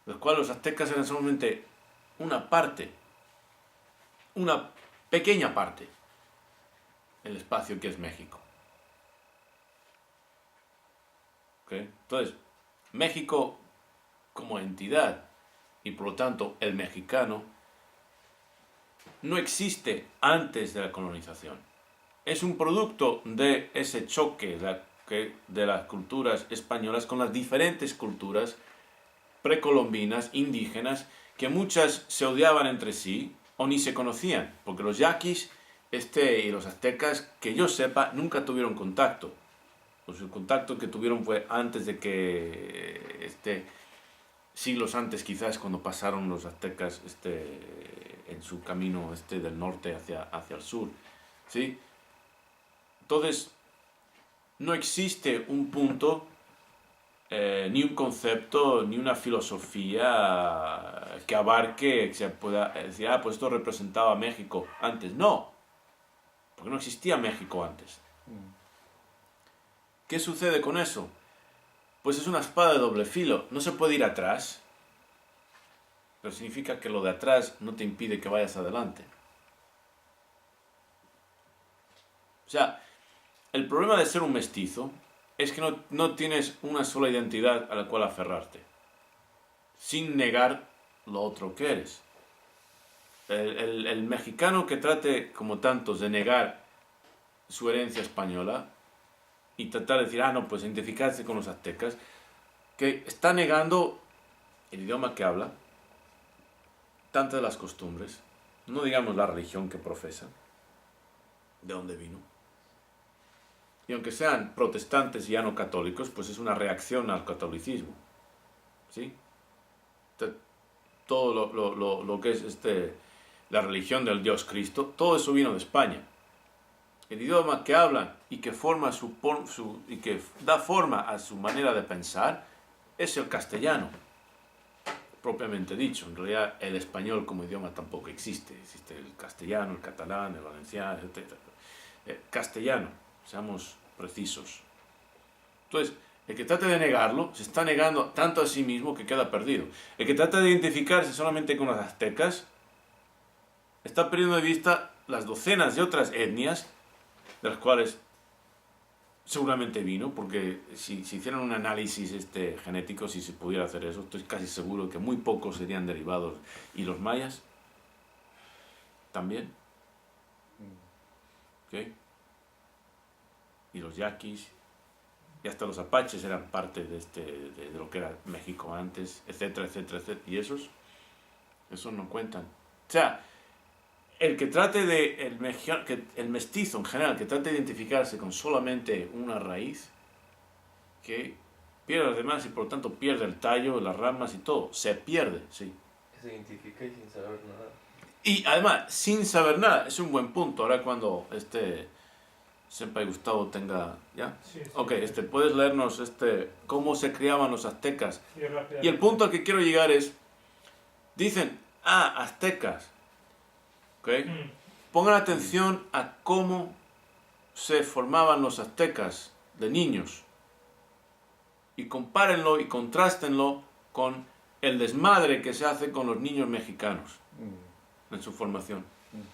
Speaker 1: de las cuales los aztecas eran solamente una parte, una pequeña parte, el espacio que es México. ¿Okay? Entonces, México como entidad, y por lo tanto el mexicano, no existe antes de la colonización. Es un producto de ese choque de las culturas españolas con las diferentes culturas precolombinas, indígenas, que muchas se odiaban entre sí o ni se conocían, porque los yaquis y los aztecas, que yo sepa, nunca tuvieron contacto. Pues el contacto que tuvieron fue antes de que, siglos antes quizás, cuando pasaron los aztecas en su camino del norte hacia el sur, ¿sí? Entonces, no existe un punto, ni un concepto, ni una filosofía que abarque, que se pueda decir, pues esto representaba a México antes. No, porque no existía México antes. ¿Qué sucede con eso? Pues es una espada de doble filo. No se puede ir atrás. pero significa que lo de atrás no te impide que vayas adelante. O sea, el problema de ser un mestizo es que no tienes una sola identidad a la cual aferrarte, sin negar lo otro que eres. El mexicano que trate, como tantos, de negar su herencia española y tratar de decir, no, pues identificarse con los aztecas, que está negando el idioma que habla, tantas de las costumbres, no digamos la religión que profesa, de dónde vino. Y aunque sean protestantes y ya no católicos, pues es una reacción al catolicismo. ¿Sí? Todo lo que es la religión del Dios Cristo, todo eso vino de España. El idioma que hablan y que y que da forma a su manera de pensar es el castellano, propiamente dicho. En realidad el español como idioma tampoco existe. Existe el castellano, el catalán, el valenciano, etc. Castellano, seamos precisos. Entonces, el que trate de negarlo, se está negando tanto a sí mismo que queda perdido. El que trata de identificarse solamente con los aztecas, está perdiendo de vista las docenas de otras etnias, de las cuales seguramente vino, porque si hicieran un análisis genético, si se pudiera hacer eso, estoy casi seguro que muy pocos serían derivados. ¿Y los mayas? ¿También? ¿Ok? Y los yaquis, y hasta los apaches eran parte de lo que era México antes, etcétera, etcétera, etcétera. Y esos no cuentan. O sea, el que trate el mestizo en general, que trate de identificarse con solamente una raíz, que pierde las demás y por lo tanto pierde el tallo, las ramas y todo, se pierde, sí.
Speaker 3: Que se identifica y sin saber nada.
Speaker 1: Y además, sin saber nada, es un buen punto. Ahora cuando Senpai Gustavo tenga... ¿Ya?
Speaker 2: Sí, sí.
Speaker 1: Ok, puedes leernos cómo se criaban los aztecas.
Speaker 2: Sí, rápidamente.
Speaker 1: Y el punto al que quiero llegar es, dicen, aztecas. ¿Ok? Pongan atención a cómo se formaban los aztecas de niños. Y compárenlo y contrástenlo con el desmadre que se hace con los niños mexicanos en su formación.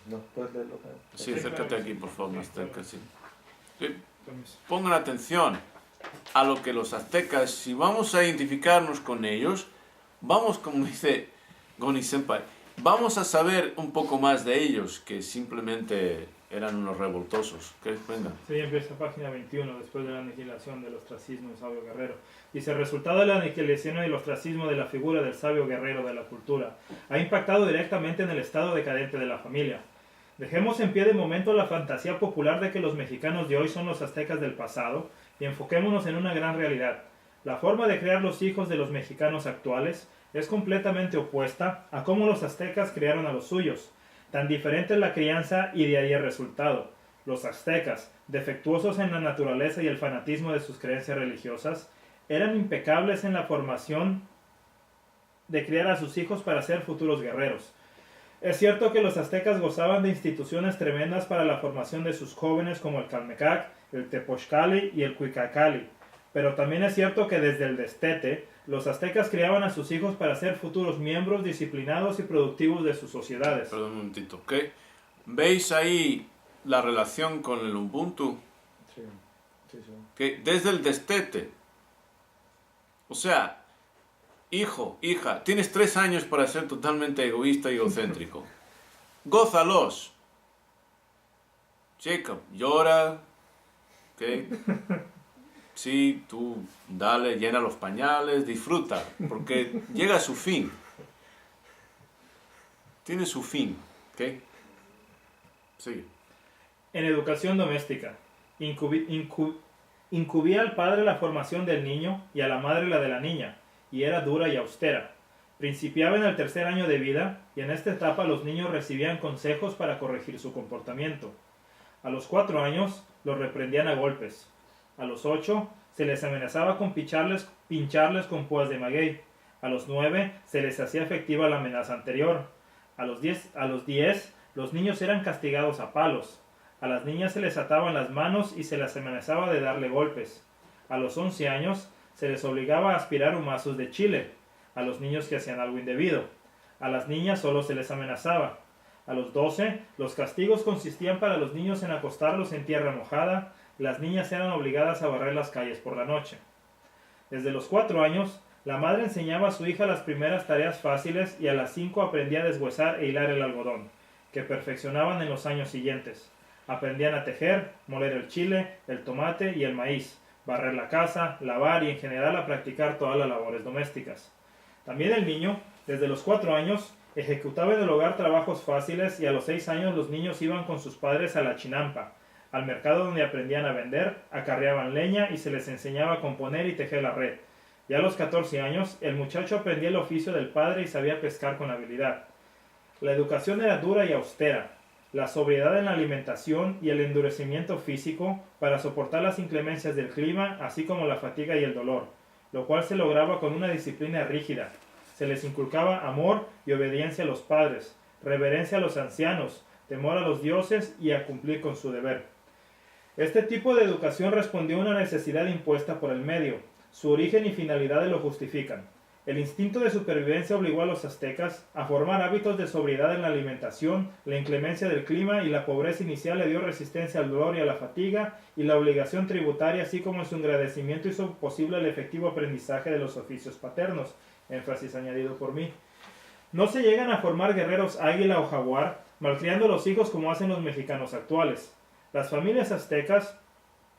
Speaker 5: No, puedes leerlo.
Speaker 1: Sí, acércate aquí, por favor, más cerca, sí. Sí.
Speaker 2: Permiso.
Speaker 1: Pongan atención a lo que los aztecas, si vamos a identificarnos con ellos, vamos, como dice Goni Senpai, vamos a saber un poco más de ellos que simplemente eran unos revoltosos. ¿Okay? Venga.
Speaker 2: Sí, empieza página 21, después de la aniquilación del ostracismo del sabio guerrero. Dice, el resultado de la aniquilación y el ostracismo de la figura del sabio guerrero de la cultura ha impactado directamente en el estado decadente de la familia. Dejemos en pie de momento la fantasía popular de que los mexicanos de hoy son los aztecas del pasado y enfoquémonos en una gran realidad. La forma de criar los hijos de los mexicanos actuales es completamente opuesta a cómo los aztecas criaron a los suyos. Tan diferente es la crianza y de ahí el resultado. Los aztecas, defectuosos en la naturaleza y el fanatismo de sus creencias religiosas, eran impecables en la formación de criar a sus hijos para ser futuros guerreros. Es cierto que los aztecas gozaban de instituciones tremendas para la formación de sus jóvenes como el Calmecac, el Tepochcali y el Cuicacali, pero también es cierto que desde el destete, los aztecas criaban a sus hijos para ser futuros miembros disciplinados y productivos de sus sociedades.
Speaker 1: Perdón un momentito, ¿ok? ¿Veis ahí la relación con el Ubuntu?
Speaker 5: Sí, sí, sí.
Speaker 1: Que desde el destete, o sea, hijo, hija, tienes 3 años para ser totalmente egoísta y egocéntrico. Gózalos. Jacob, llora, ¿ok? Sí, tú dale, llena los pañales, disfruta, porque llega a su fin. Tiene su fin, ¿ok? Sigue.
Speaker 2: En educación doméstica, incumbía al padre la formación del niño y a la madre la de la niña, y era dura y austera. Principiaba en el 3er año de vida, y en esta etapa los niños recibían consejos para corregir su comportamiento. A los 4 años los reprendían a golpes. A los 8 se les amenazaba con pincharles con púas de maguey. A los 9 se les hacía efectiva la amenaza anterior. A los 10 los niños eran castigados a palos. A las niñas se les ataban las manos y se les amenazaba de darle golpes. A los 11 años se les obligaba a aspirar humazos de chile a los niños que hacían algo indebido. A las niñas solo se les amenazaba. A los 12, los castigos consistían para los niños en acostarlos en tierra mojada, y las niñas eran obligadas a barrer las calles por la noche. Desde los 4 años, la madre enseñaba a su hija las primeras tareas fáciles y a las 5 aprendía a deshuesar e hilar el algodón, que perfeccionaban en los años siguientes. Aprendían a tejer, moler el chile, el tomate y el maíz, barrer la casa, lavar y en general a practicar todas las labores domésticas. También el niño, desde los 4 años, ejecutaba en el hogar trabajos fáciles y a los 6 años los niños iban con sus padres a la chinampa, al mercado donde aprendían a vender, acarreaban leña y se les enseñaba a componer y tejer la red. Ya a los 14 años, el muchacho aprendía el oficio del padre y sabía pescar con habilidad. La educación era dura y austera. La sobriedad en la alimentación y el endurecimiento físico para soportar las inclemencias del clima, así como la fatiga y el dolor, lo cual se lograba con una disciplina rígida. Se les inculcaba amor y obediencia a los padres, reverencia a los ancianos, temor a los dioses y a cumplir con su deber. Este tipo de educación respondió a una necesidad impuesta por el medio. Su origen y finalidad lo justifican. El instinto de supervivencia obligó a los aztecas a formar hábitos de sobriedad en la alimentación, la inclemencia del clima y la pobreza inicial le dio resistencia al dolor y a la fatiga, y la obligación tributaria, así como en su agradecimiento, hizo posible el efectivo aprendizaje de los oficios paternos, énfasis añadido por mí. No se llegan a formar guerreros águila o jaguar, malcriando a los hijos como hacen los mexicanos actuales. Las familias aztecas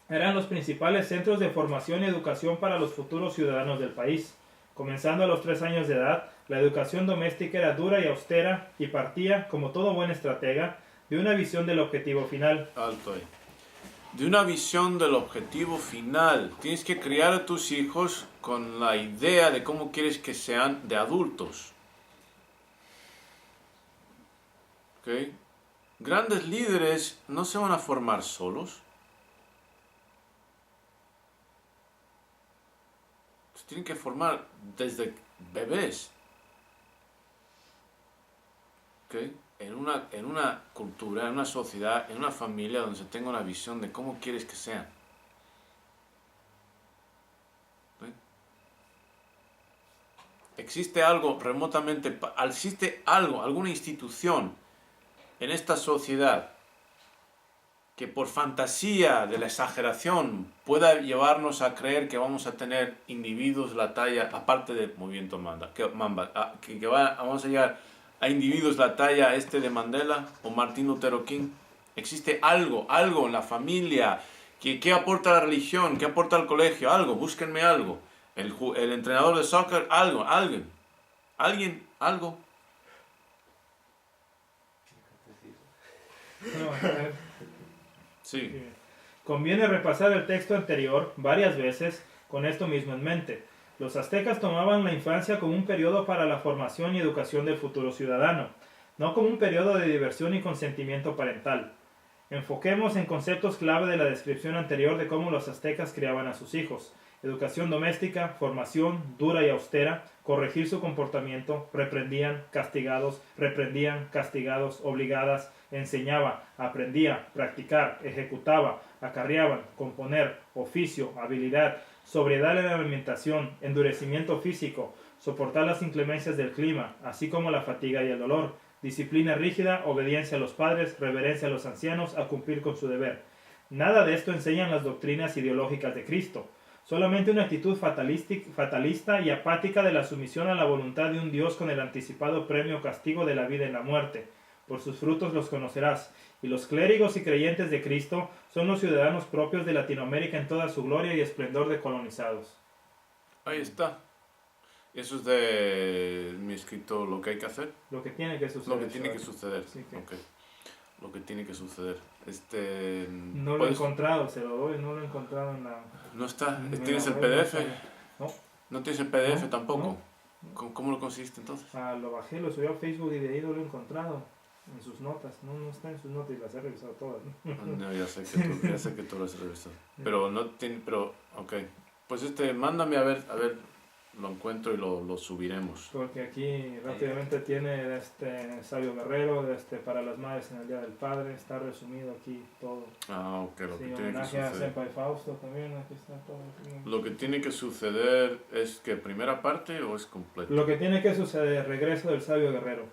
Speaker 2: eran los principales centros de formación y educación para los futuros ciudadanos del país. Comenzando a los 3 años de edad, la educación doméstica era dura y austera y partía, como todo buen estratega, de una visión del objetivo final.
Speaker 1: Alto ahí. De una visión del objetivo final. Tienes que criar a tus hijos con la idea de cómo quieres que sean de adultos. ¿Ok? Grandes líderes no se van a formar solos. Se tienen que formar desde bebés. ¿Ok? En una cultura, en una sociedad, en una familia donde se tenga una visión de cómo quieres que sean. ¿Ok? Existe algo remotamente, existe algo, alguna institución en esta sociedad que por fantasía de la exageración pueda llevarnos a creer que vamos a tener individuos de la talla, aparte del movimiento Mamba, vamos a llegar a individuos de la talla de Mandela o Martin Luther King. Existe algo en la familia que aporta la religión, que aporta el colegio, algo, búsquenme algo. El entrenador de soccer, algo. Sí.
Speaker 2: Conviene repasar el texto anterior varias veces con esto mismo en mente. Los aztecas tomaban la infancia como un periodo para la formación y educación del futuro ciudadano, no como un periodo de diversión y consentimiento parental. Enfoquemos en conceptos clave de la descripción anterior de cómo los aztecas criaban a sus hijos. Educación doméstica, formación dura y austera, corregir su comportamiento, reprendían, castigados, obligadas, enseñaba, aprendía, practicar, ejecutaba, acarreaban, componer, oficio, habilidad, sobriedad en la alimentación, endurecimiento físico, soportar las inclemencias del clima, así como la fatiga y el dolor, disciplina rígida, obediencia a los padres, reverencia a los ancianos, a cumplir con su deber. Nada de esto enseñan las doctrinas ideológicas de Cristo. Solamente una actitud fatalista y apática de la sumisión a la voluntad de un Dios con el anticipado premio castigo de la vida en la muerte. Por sus frutos los conocerás. Y los clérigos y creyentes de Cristo son los ciudadanos propios de Latinoamérica en toda su gloria y esplendor de colonizados.
Speaker 1: Ahí está. Eso es de mi escrito, lo que hay que hacer.
Speaker 2: Lo que tiene que suceder.
Speaker 1: Lo que tiene que suceder.
Speaker 2: Sí, que...
Speaker 1: Okay. Lo que tiene que suceder.
Speaker 2: No lo he encontrado, se lo doy, no lo he encontrado en la...
Speaker 1: ¿No está? ¿Tienes el PDF?
Speaker 2: No.
Speaker 1: ¿No tienes el PDF
Speaker 2: No,
Speaker 1: tampoco?
Speaker 2: no.
Speaker 1: ¿Cómo lo conseguiste entonces?
Speaker 2: Lo bajé, lo subí a Facebook y de ahí no lo he encontrado. En sus notas, no está en sus notas y las he revisado todas.
Speaker 1: No, ya sé que tú lo has revisado. Pero no tiene, ok. Pues mándame a ver lo encuentro y lo subiremos.
Speaker 2: Porque aquí rápidamente tiene Sabio Guerrero, para las madres en el Día del Padre, está resumido aquí todo.
Speaker 1: Ah, ok, lo
Speaker 2: Sí,
Speaker 1: que tiene que
Speaker 2: homenaje a
Speaker 1: suceder.
Speaker 2: Senpai Fausto también, aquí está todo.
Speaker 1: Lo que tiene que suceder es que primera parte o es completo.
Speaker 2: Lo que tiene que suceder, regreso del Sabio Guerrero.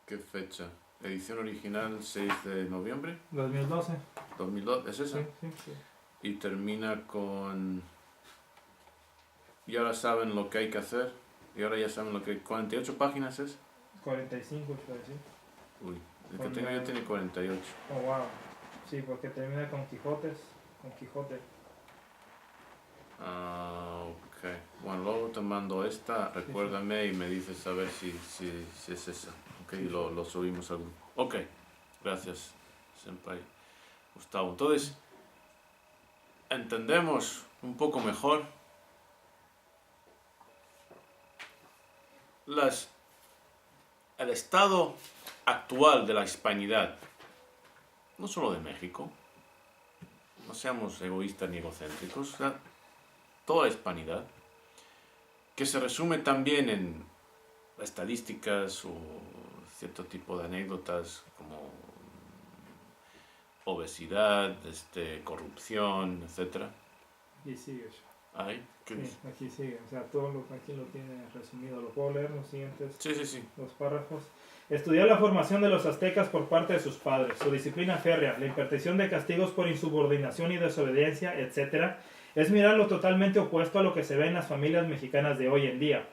Speaker 1: ¿Qué fecha? Edición original 6 de noviembre
Speaker 2: 2012.
Speaker 1: 2002, ¿es esa?
Speaker 2: Sí, sí, sí.
Speaker 1: Y termina con... Y ahora saben lo que hay que hacer. Y ahora ya saben lo que... 48 páginas es.
Speaker 2: 45, quiero decir.
Speaker 1: Uy, el que tengo yo tiene 48.
Speaker 2: Oh, wow. Sí, porque termina con Quijotes. Con Quijote.
Speaker 1: Ah, ok. Bueno, luego te mando esta. Recuérdame y me dices a ver si es esa. Ok, y lo subimos al grupo. Ok. Gracias, Senpai Gustavo. Entonces, entendemos un poco mejor el estado actual de la hispanidad, no solo de México, no seamos egoístas ni egocéntricos, o sea, toda la hispanidad, que se resume también en estadísticas o cierto tipo de anécdotas como obesidad, corrupción, etc.
Speaker 2: Y sigue.
Speaker 1: ¿Ay? ¿Qué
Speaker 2: Sí,
Speaker 1: dice?
Speaker 2: aquí sigue. O sea, todo lo aquí lo tiene resumido. Lo puedo leer los siguientes
Speaker 1: Sí.
Speaker 2: los párrafos. Estudió la formación de los aztecas por parte de sus padres, su disciplina férrea, la impartición de castigos por insubordinación y desobediencia, etc., es mirar lo totalmente opuesto a lo que se ve en las familias mexicanas de hoy en día.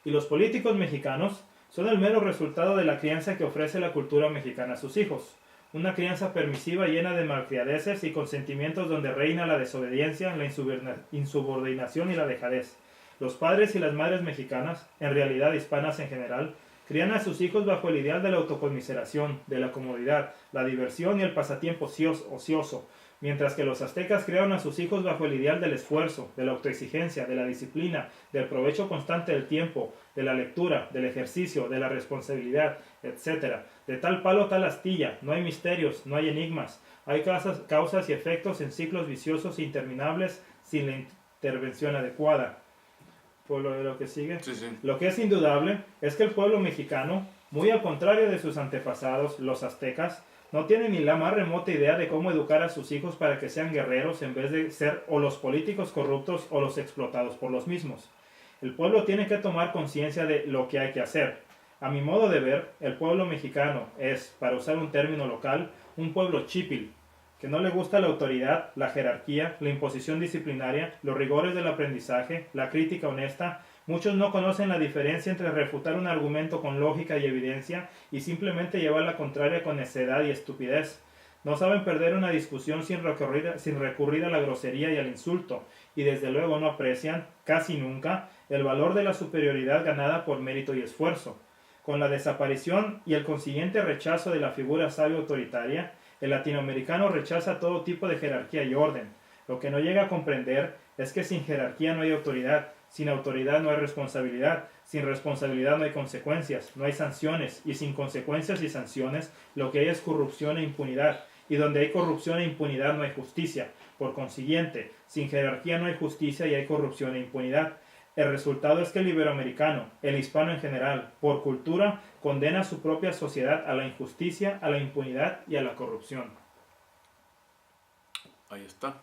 Speaker 2: Y los políticos mexicanos son el mero resultado de la crianza que ofrece la cultura mexicana a sus hijos. Una crianza permisiva llena de malcriadeces y consentimientos donde reina la desobediencia, la insubordinación y la dejadez. Los padres y las madres mexicanas, en realidad hispanas en general, crían a sus hijos bajo el ideal de la autoconmiseración, de la comodidad, la diversión y el pasatiempo ocioso, mientras que los aztecas criaron a sus hijos bajo el ideal del esfuerzo, de la autoexigencia, de la disciplina, del provecho constante del tiempo, de la lectura, del ejercicio, de la responsabilidad, etc. De tal palo tal astilla, no hay misterios, no hay enigmas, hay causas y efectos en ciclos viciosos interminables sin la intervención adecuada. Por lo que sigue.
Speaker 1: Sí.
Speaker 2: Lo que es indudable es que el pueblo mexicano, muy al contrario de sus antepasados, los aztecas, no tiene ni la más remota idea de cómo educar a sus hijos para que sean guerreros en vez de ser o los políticos corruptos o los explotados por los mismos. El pueblo tiene que tomar conciencia de lo que hay que hacer. A mi modo de ver, el pueblo mexicano es, para usar un término local, un pueblo chipil, que no le gusta la autoridad, la jerarquía, la imposición disciplinaria, los rigores del aprendizaje, la crítica honesta. Muchos no conocen la diferencia entre refutar un argumento con lógica y evidencia y simplemente llevar la contraria con necedad y estupidez. No saben perder una discusión sin recurrir a la grosería y al insulto, y desde luego no aprecian, casi nunca, el valor de la superioridad ganada por mérito y esfuerzo. Con la desaparición y el consiguiente rechazo de la figura sabia autoritaria, el latinoamericano rechaza todo tipo de jerarquía y orden. Lo que no llega a comprender es que sin jerarquía no hay autoridad, sin autoridad no hay responsabilidad, sin responsabilidad no hay consecuencias, no hay sanciones, y sin consecuencias y sanciones lo que hay es corrupción e impunidad, y donde hay corrupción e impunidad no hay justicia. Por consiguiente, sin jerarquía no hay justicia y hay corrupción e impunidad. El resultado es que el iberoamericano, el hispano en general, por cultura, condena a su propia sociedad a la injusticia, a la impunidad y a la corrupción.
Speaker 1: Ahí está.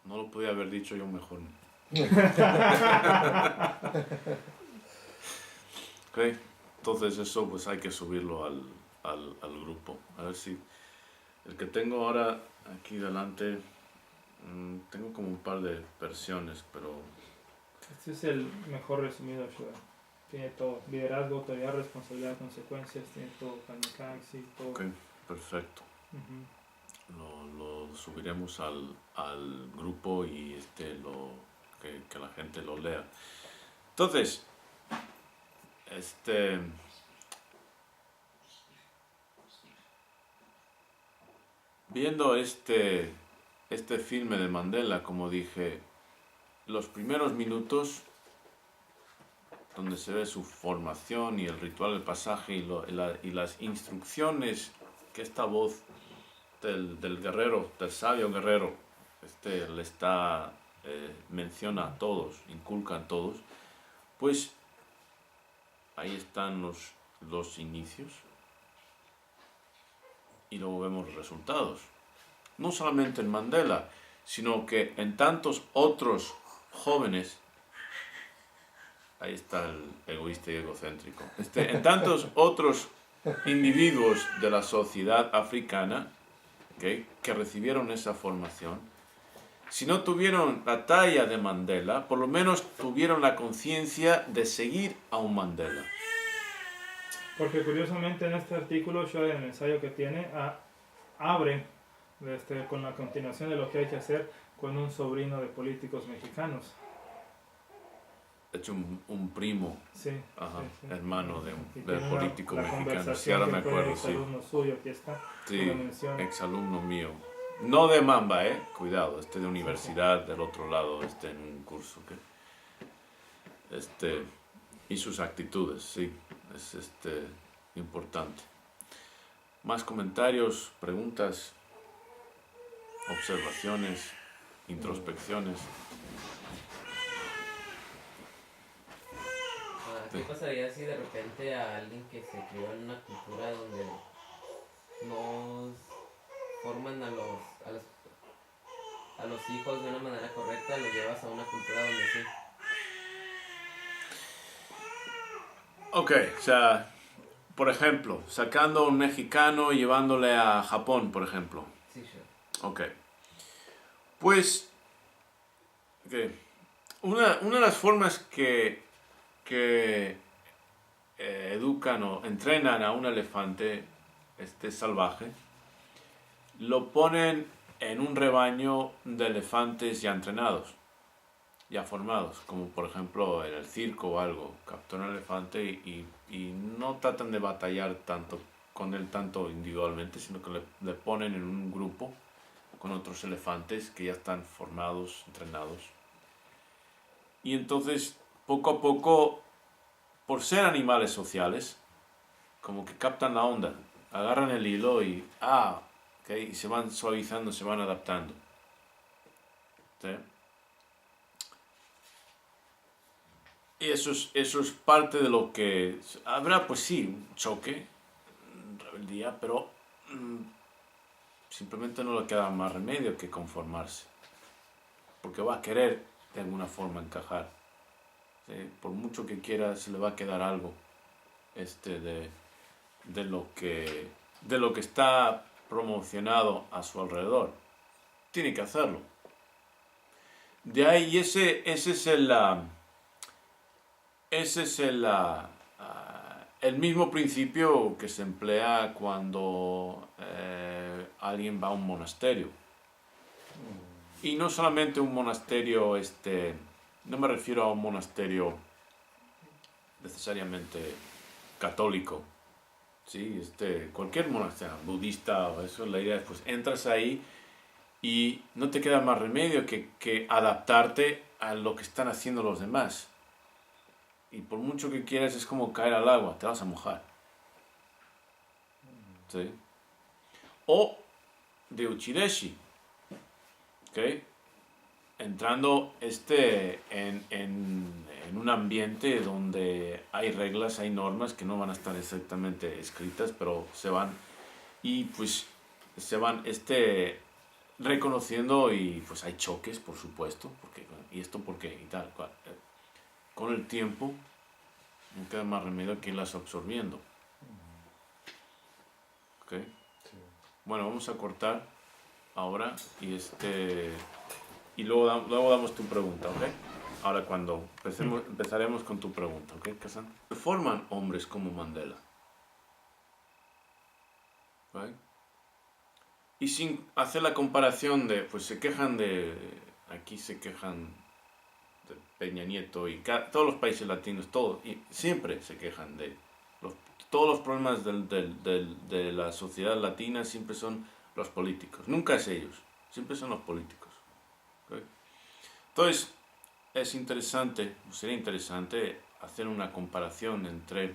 Speaker 1: No lo podía haber dicho yo mejor. Ok, entonces eso pues hay que subirlo al grupo. A ver si... El que tengo ahora aquí delante, tengo como un par de versiones, pero...
Speaker 2: Este es el mejor resumido, Shuda. Tiene todo. Liderazgo, autoridad, responsabilidad, consecuencias, tiene todo. Kamikaze, todo.
Speaker 1: Ok, perfecto. Lo subiremos al grupo y que la gente lo lea. Entonces, viendo este filme de Mandela, como dije, los primeros minutos donde se ve su formación y el ritual del pasaje y las instrucciones que esta voz del guerrero, del sabio guerrero, le está menciona a todos, inculca a todos, pues ahí están los inicios y luego vemos los resultados. No solamente en Mandela, sino que en tantos otros jóvenes, ahí está el egoísta y egocéntrico, en tantos otros individuos de la sociedad africana, ¿okay?, que recibieron esa formación, si no tuvieron la talla de Mandela, por lo menos tuvieron la conciencia de seguir a un Mandela.
Speaker 2: Porque curiosamente en este artículo, en el ensayo que tiene, abre con la continuación de lo que hay que hacer con un sobrino de políticos mexicanos.
Speaker 1: De hecho, un primo,
Speaker 2: Sí,
Speaker 1: ajá,
Speaker 2: sí, sí.
Speaker 1: hermano de
Speaker 2: Y
Speaker 1: un
Speaker 2: tiene
Speaker 1: político
Speaker 2: la
Speaker 1: mexicano, si
Speaker 2: conversación
Speaker 1: ahora me
Speaker 2: que fue
Speaker 1: acuerdo, sí.
Speaker 2: exalumno suyo, aquí está.
Speaker 1: Sí,
Speaker 2: lo menciona.
Speaker 1: exalumno mío. No de Mamba, cuidado, de universidad del otro lado, en un curso que... y sus actitudes, sí, es importante. Más comentarios, preguntas, observaciones, introspecciones.
Speaker 6: ¿Qué pasaría si de repente a alguien que se crió en una cultura donde no forman a los hijos de una manera correcta, los llevas a una cultura donde sí?
Speaker 1: Ok, o sea, por ejemplo, sacando a un mexicano y llevándole a Japón, por ejemplo.
Speaker 6: Sí, sure.
Speaker 1: Ok. Pues, okay, una de las formas que educan o entrenan a un elefante salvaje, lo ponen en un rebaño de elefantes ya entrenados, ya formados, como por ejemplo en el circo o algo. Capturan un elefante y no tratan de batallar con él tanto individualmente, sino que le ponen en un grupo con otros elefantes que ya están formados, entrenados. Y entonces, poco a poco, por ser animales sociales, como que captan la onda, agarran el hilo y y se van suavizando, se van adaptando. ¿Sí? Y eso es parte de lo que... Habrá, pues sí, un choque, rebeldía, pero simplemente no le queda más remedio que conformarse. Porque va a querer de alguna forma encajar. ¿Sí? Por mucho que quiera, se le va a quedar algo de lo que está promocionado a su alrededor. Tiene que hacerlo. De ahí, ese es el mismo principio que se emplea cuando alguien va a un monasterio. Y no solamente un monasterio, no me refiero a un monasterio necesariamente católico, ¿sí? Cualquier monasterio, budista o eso, la idea es, pues entras ahí y no te queda más remedio que adaptarte a lo que están haciendo los demás. Y por mucho que quieras, es como caer al agua, te vas a mojar. ¿Sí? O de Uchideshi, ¿ok? Entrando en un ambiente donde hay reglas, hay normas que no van a estar exactamente escritas, pero se van reconociendo, y pues hay choques, por supuesto, porque y esto por qué y tal cual. Con el tiempo no queda más remedio que irlas absorbiendo. ¿Ok?
Speaker 5: Sí.
Speaker 1: Bueno, vamos a cortar ahora y luego damos tu pregunta, ¿ok? Ahora cuando empezaremos con tu pregunta, ¿ok, Kazan? ¿Se forman hombres como Mandela? ¿Ok? Y sin hacer la comparación pues se quejan aquí se quejan de Peña Nieto y todos los países latinos, y siempre se quejan de todos los problemas de la sociedad latina, siempre son los políticos, nunca es ellos, siempre son los políticos. ¿Okay? Entonces, sería interesante hacer una comparación entre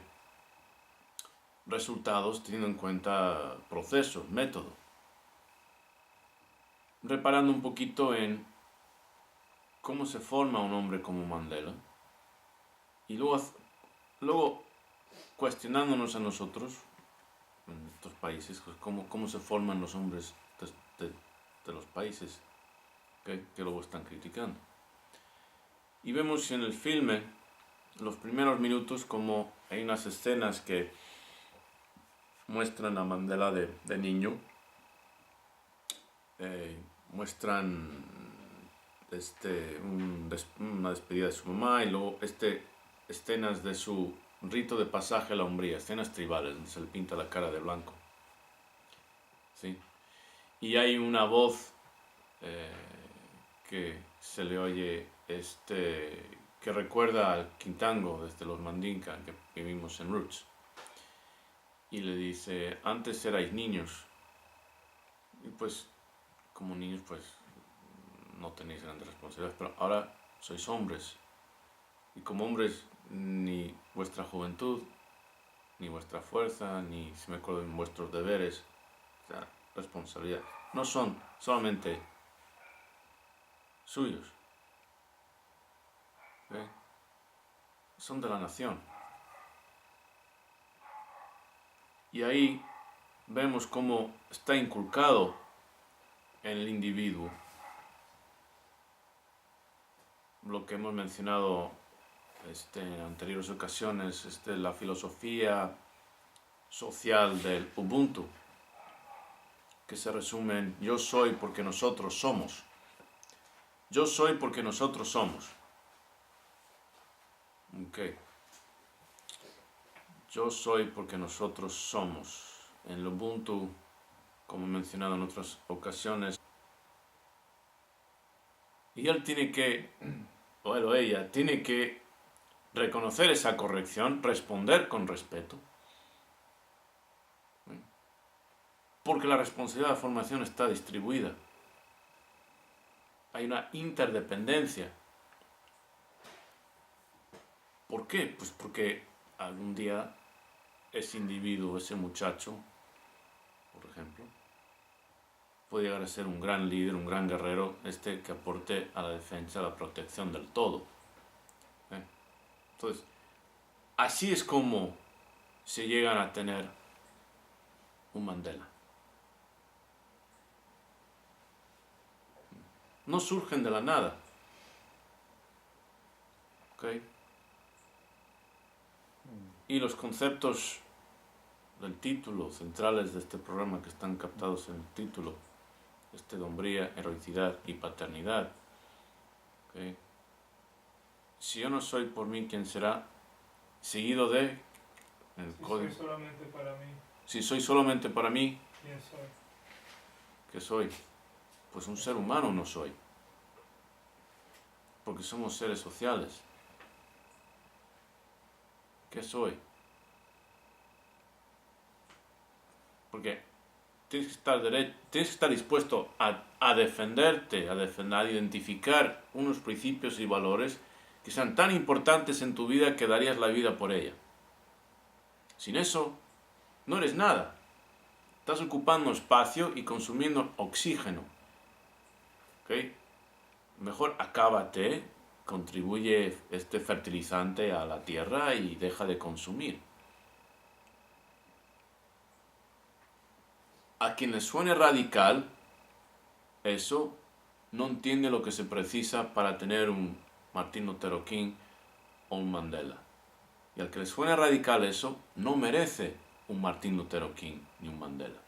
Speaker 1: resultados teniendo en cuenta procesos, método, reparando un poquito en cómo se forma un hombre como Mandela. Y luego cuestionándonos a nosotros, en estos países, pues, cómo se forman los hombres de los países que luego están criticando. Y vemos en el filme, los primeros minutos, como hay unas escenas que muestran a Mandela de niño, muestran una despedida de su mamá y luego escenas de su rito de pasaje a la hombría, escenas tribales, donde se le pinta la cara de blanco. ¿Sí? Y hay una voz que se le oye que recuerda al Kintango desde los Mandinka que vimos en Roots. Y le dice, antes erais niños. Y pues, como niños, pues, no tenéis grandes responsabilidades, pero ahora sois hombres. Y como hombres, ni vuestra juventud, ni vuestra fuerza, ni, si me acuerdo, en vuestros deberes, o sea, responsabilidad, no son solamente suyos. ¿Ve? Son de la nación. Y ahí vemos cómo está inculcado en el individuo lo que hemos mencionado en anteriores ocasiones, la filosofía social del Ubuntu, que se resume en yo soy porque nosotros somos. Yo soy porque nosotros somos. Okay. Yo soy porque nosotros somos. En el Ubuntu, como he mencionado en otras ocasiones, y él tiene que, o él o ella, tiene que reconocer esa corrección, responder con respeto. Porque la responsabilidad de formación está distribuida. Hay una interdependencia. ¿Por qué? Pues porque algún día ese individuo, ese muchacho, por ejemplo, puede llegar a ser un gran líder, un gran guerrero, que aporte a la defensa, a la protección del todo. Entonces, así es como se llegan a tener un Mandela. No surgen de la nada. ¿Okay? Y los conceptos del título, centrales de este programa, que están captados en el título, de hombría, heroicidad y paternidad. ¿Okay? Si yo no soy por mí, ¿quién será? Seguido de...
Speaker 2: Si soy solamente para mí,
Speaker 1: Si soy solamente para mí,
Speaker 2: ¿quién soy?
Speaker 1: ¿qué soy? Pues un ser humano no soy. Porque somos seres sociales. ¿Qué soy? Porque tienes que estar dispuesto a defenderte, a identificar unos principios y valores que sean tan importantes en tu vida que darías la vida por ella. Sin eso, no eres nada. Estás ocupando espacio y consumiendo oxígeno. ¿Okay? Mejor acábate, contribuye este fertilizante a la tierra y deja de consumir. A quien le suene radical, eso no entiende lo que se precisa para tener un Martin Luther King o un Mandela. Y al que le suene radical eso, no merece un Martin Luther King ni un Mandela.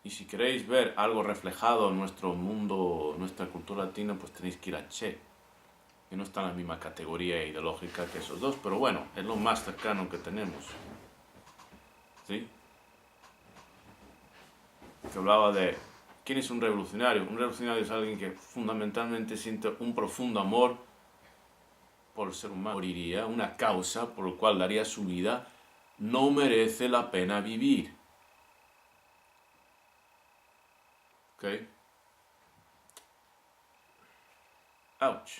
Speaker 1: Y si queréis ver algo reflejado en nuestro mundo, nuestra cultura latina, pues tenéis que ir a Che, que no está en la misma categoría ideológica que esos dos, pero bueno, es lo más cercano que tenemos. ¿Sí? Que hablaba de quién es un revolucionario. Un revolucionario es alguien que fundamentalmente siente un profundo amor por el ser humano. Moriría, una causa por la cual daría su vida, no merece la pena vivir. ¿Ok? Ouch.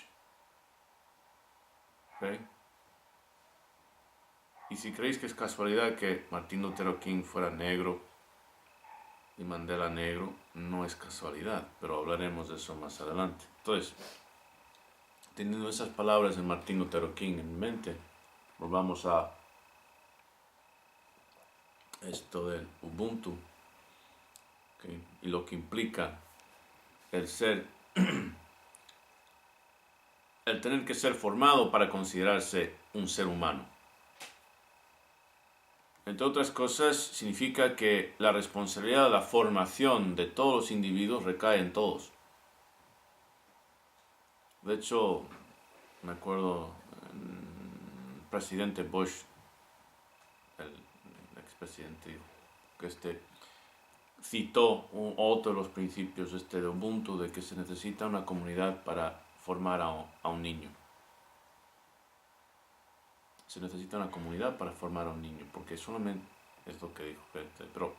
Speaker 1: ¿Ok? Y si creéis que es casualidad que Martin Luther King fuera negro, y Mandela negro no es casualidad, pero hablaremos de eso más adelante. Entonces, teniendo esas palabras de Martin Luther King en mente, volvamos a esto del Ubuntu, ¿okay? Y lo que implica el ser, el tener que ser formado para considerarse un ser humano. Entre otras cosas, significa que la responsabilidad de la formación de todos los individuos recae en todos. De hecho, me acuerdo, el presidente Bush, el expresidente, que citó otro de los principios de Ubuntu, de que se necesita una comunidad para formar a un niño. Se necesita una comunidad para formar a un niño, porque solamente, es lo que dijo, pero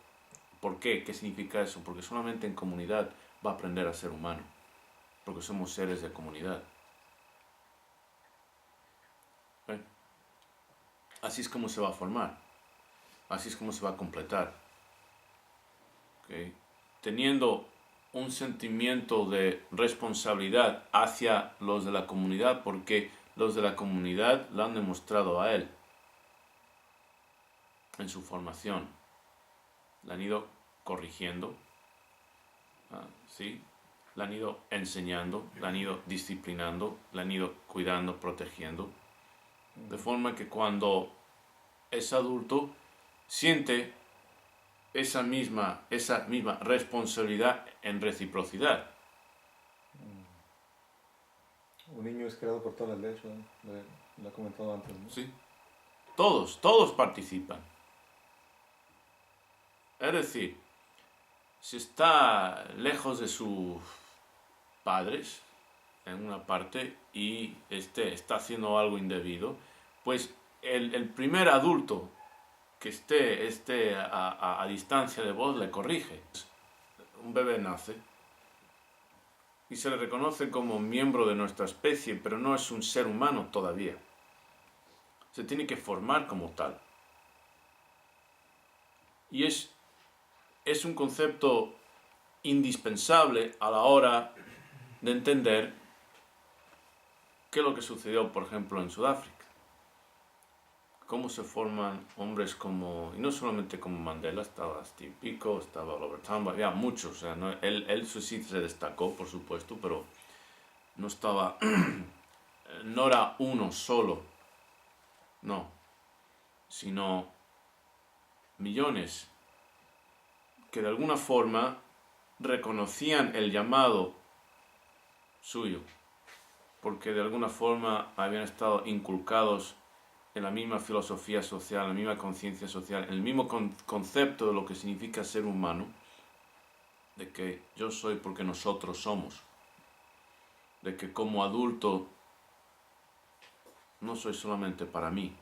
Speaker 1: ¿por qué? ¿Qué significa eso? Porque solamente en comunidad va a aprender a ser humano, porque somos seres de comunidad. ¿Ven? Así es como se va a formar, así es como se va a completar. ¿Okay? Teniendo un sentimiento de responsabilidad hacia los de la comunidad, porque los de la comunidad lo han demostrado a él en su formación. Le han ido corrigiendo, ¿sí? Le han ido enseñando, le han ido disciplinando, le han ido cuidando, protegiendo. De forma que cuando es adulto, siente esa misma responsabilidad en reciprocidad.
Speaker 5: Un niño es creado por todas las leyes, ¿no? Lo he comentado antes, ¿no?
Speaker 1: Sí. Todos participan. Es decir, si está lejos de sus padres en una parte y está haciendo algo indebido, pues el primer adulto que esté a distancia de vos le corrige. Un bebé nace y se le reconoce como miembro de nuestra especie, pero no es un ser humano todavía. Se tiene que formar como tal. Y es un concepto indispensable a la hora de entender qué es lo que sucedió, por ejemplo, en Sudáfrica. Cómo se forman hombres como, y no solamente como Mandela, estaba Steve Biko, estaba Robert Tambo, había muchos, o sea, ¿no? Él sí se destacó, por supuesto, pero no estaba, no era uno solo, no, sino millones que de alguna forma reconocían el llamado suyo, porque de alguna forma habían estado inculcados en la misma filosofía social, en la misma conciencia social, en el mismo concepto de lo que significa ser humano, de que yo soy porque nosotros somos, de que como adulto no soy solamente para mí.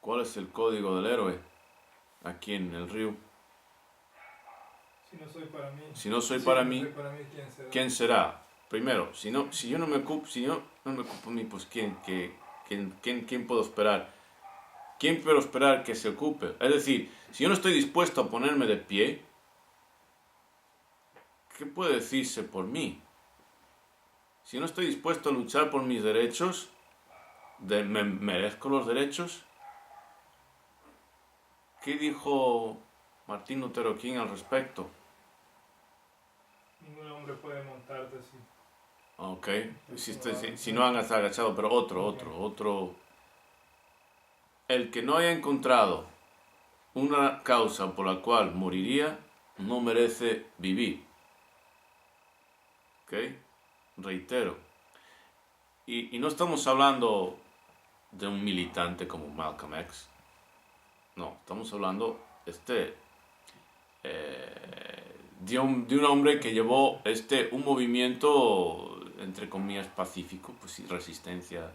Speaker 1: ¿Cuál es el código del héroe aquí en el río?
Speaker 2: Si no soy para mí,
Speaker 1: si no soy para mí,
Speaker 2: ¿quién será?
Speaker 1: ¿quién será? Primero, si yo no me ocupo de mí, pues ¿quién puedo esperar? ¿Quién puedo esperar que se ocupe? Es decir, si yo no estoy dispuesto a ponerme de pie, ¿qué puede decirse por mí? Si yo no estoy dispuesto a luchar por mis derechos, ¿me merezco los derechos? ¿Qué dijo Martin Luther King al respecto?
Speaker 2: Ningún hombre puede montarte así.
Speaker 1: Ok, si no han agachado, pero otro. El que no haya encontrado una causa por la cual moriría, no merece vivir. Ok, reitero. Y no estamos hablando de un militante como Malcolm X. No, estamos hablando de un hombre que llevó un movimiento, entre comillas, pacífico, pues sí, resistencia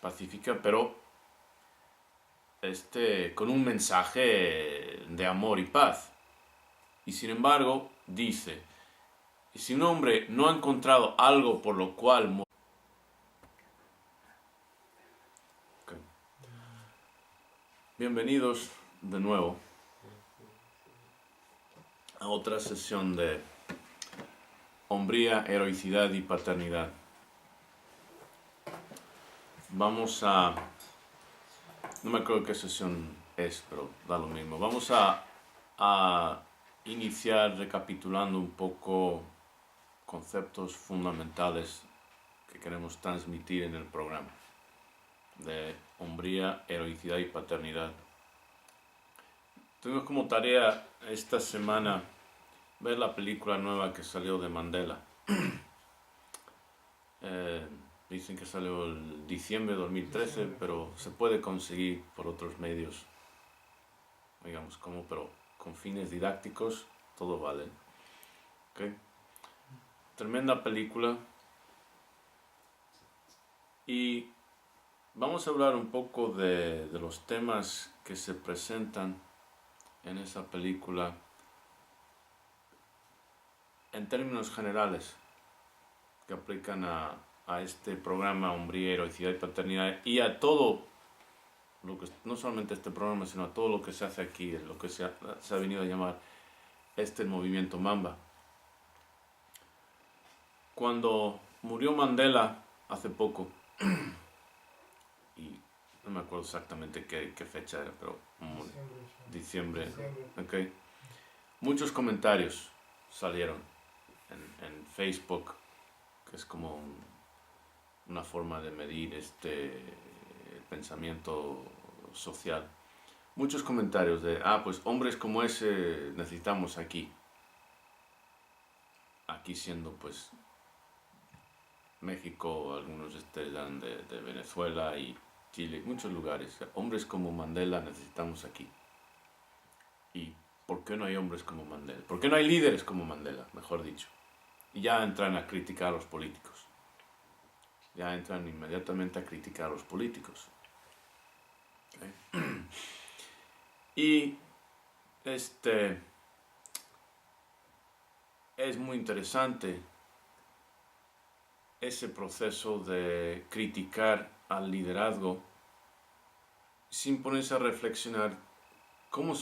Speaker 1: pacífica, pero con un mensaje de amor y paz. Y sin embargo, dice, si un hombre no ha encontrado algo por lo cual Bienvenidos de nuevo. a otra sesión de hombría, heroicidad y paternidad. Vamos a... No me acuerdo qué sesión es, pero da lo mismo. Vamos a iniciar recapitulando un poco conceptos fundamentales que queremos transmitir en el programa de hombría, heroicidad y paternidad. Tengo como tarea esta semana ver la película nueva que salió de Mandela. Dicen que salió el diciembre de 2013, pero se puede conseguir por otros medios, digamos como, pero con fines didácticos, todo vale. ¿Okay? Tremenda película. Y vamos a hablar un poco de los temas que se presentan en esa película en términos generales que aplican a este programa Hombría, Heroicidad y Paternidad y a todo lo que, no solamente este programa, sino a todo lo que se hace aquí, lo que se ha venido a llamar el movimiento Mamba. Cuando murió Mandela hace poco, y no me acuerdo exactamente qué fecha era, pero diciembre. Okay. Muchos comentarios salieron en Facebook, que es como una forma de medir el pensamiento social. Muchos comentarios de, pues hombres como ese necesitamos aquí. Aquí siendo pues México, algunos eran de Venezuela y Chile, muchos lugares. Hombres como Mandela necesitamos aquí. ¿Y por qué no hay hombres como Mandela? ¿Por qué no hay líderes como Mandela, mejor dicho? Y ya entran a criticar a los políticos. Ya entran inmediatamente a criticar a los políticos. ¿Okay? Y es muy interesante ese proceso de criticar al liderazgo sin ponerse a reflexionar cómo se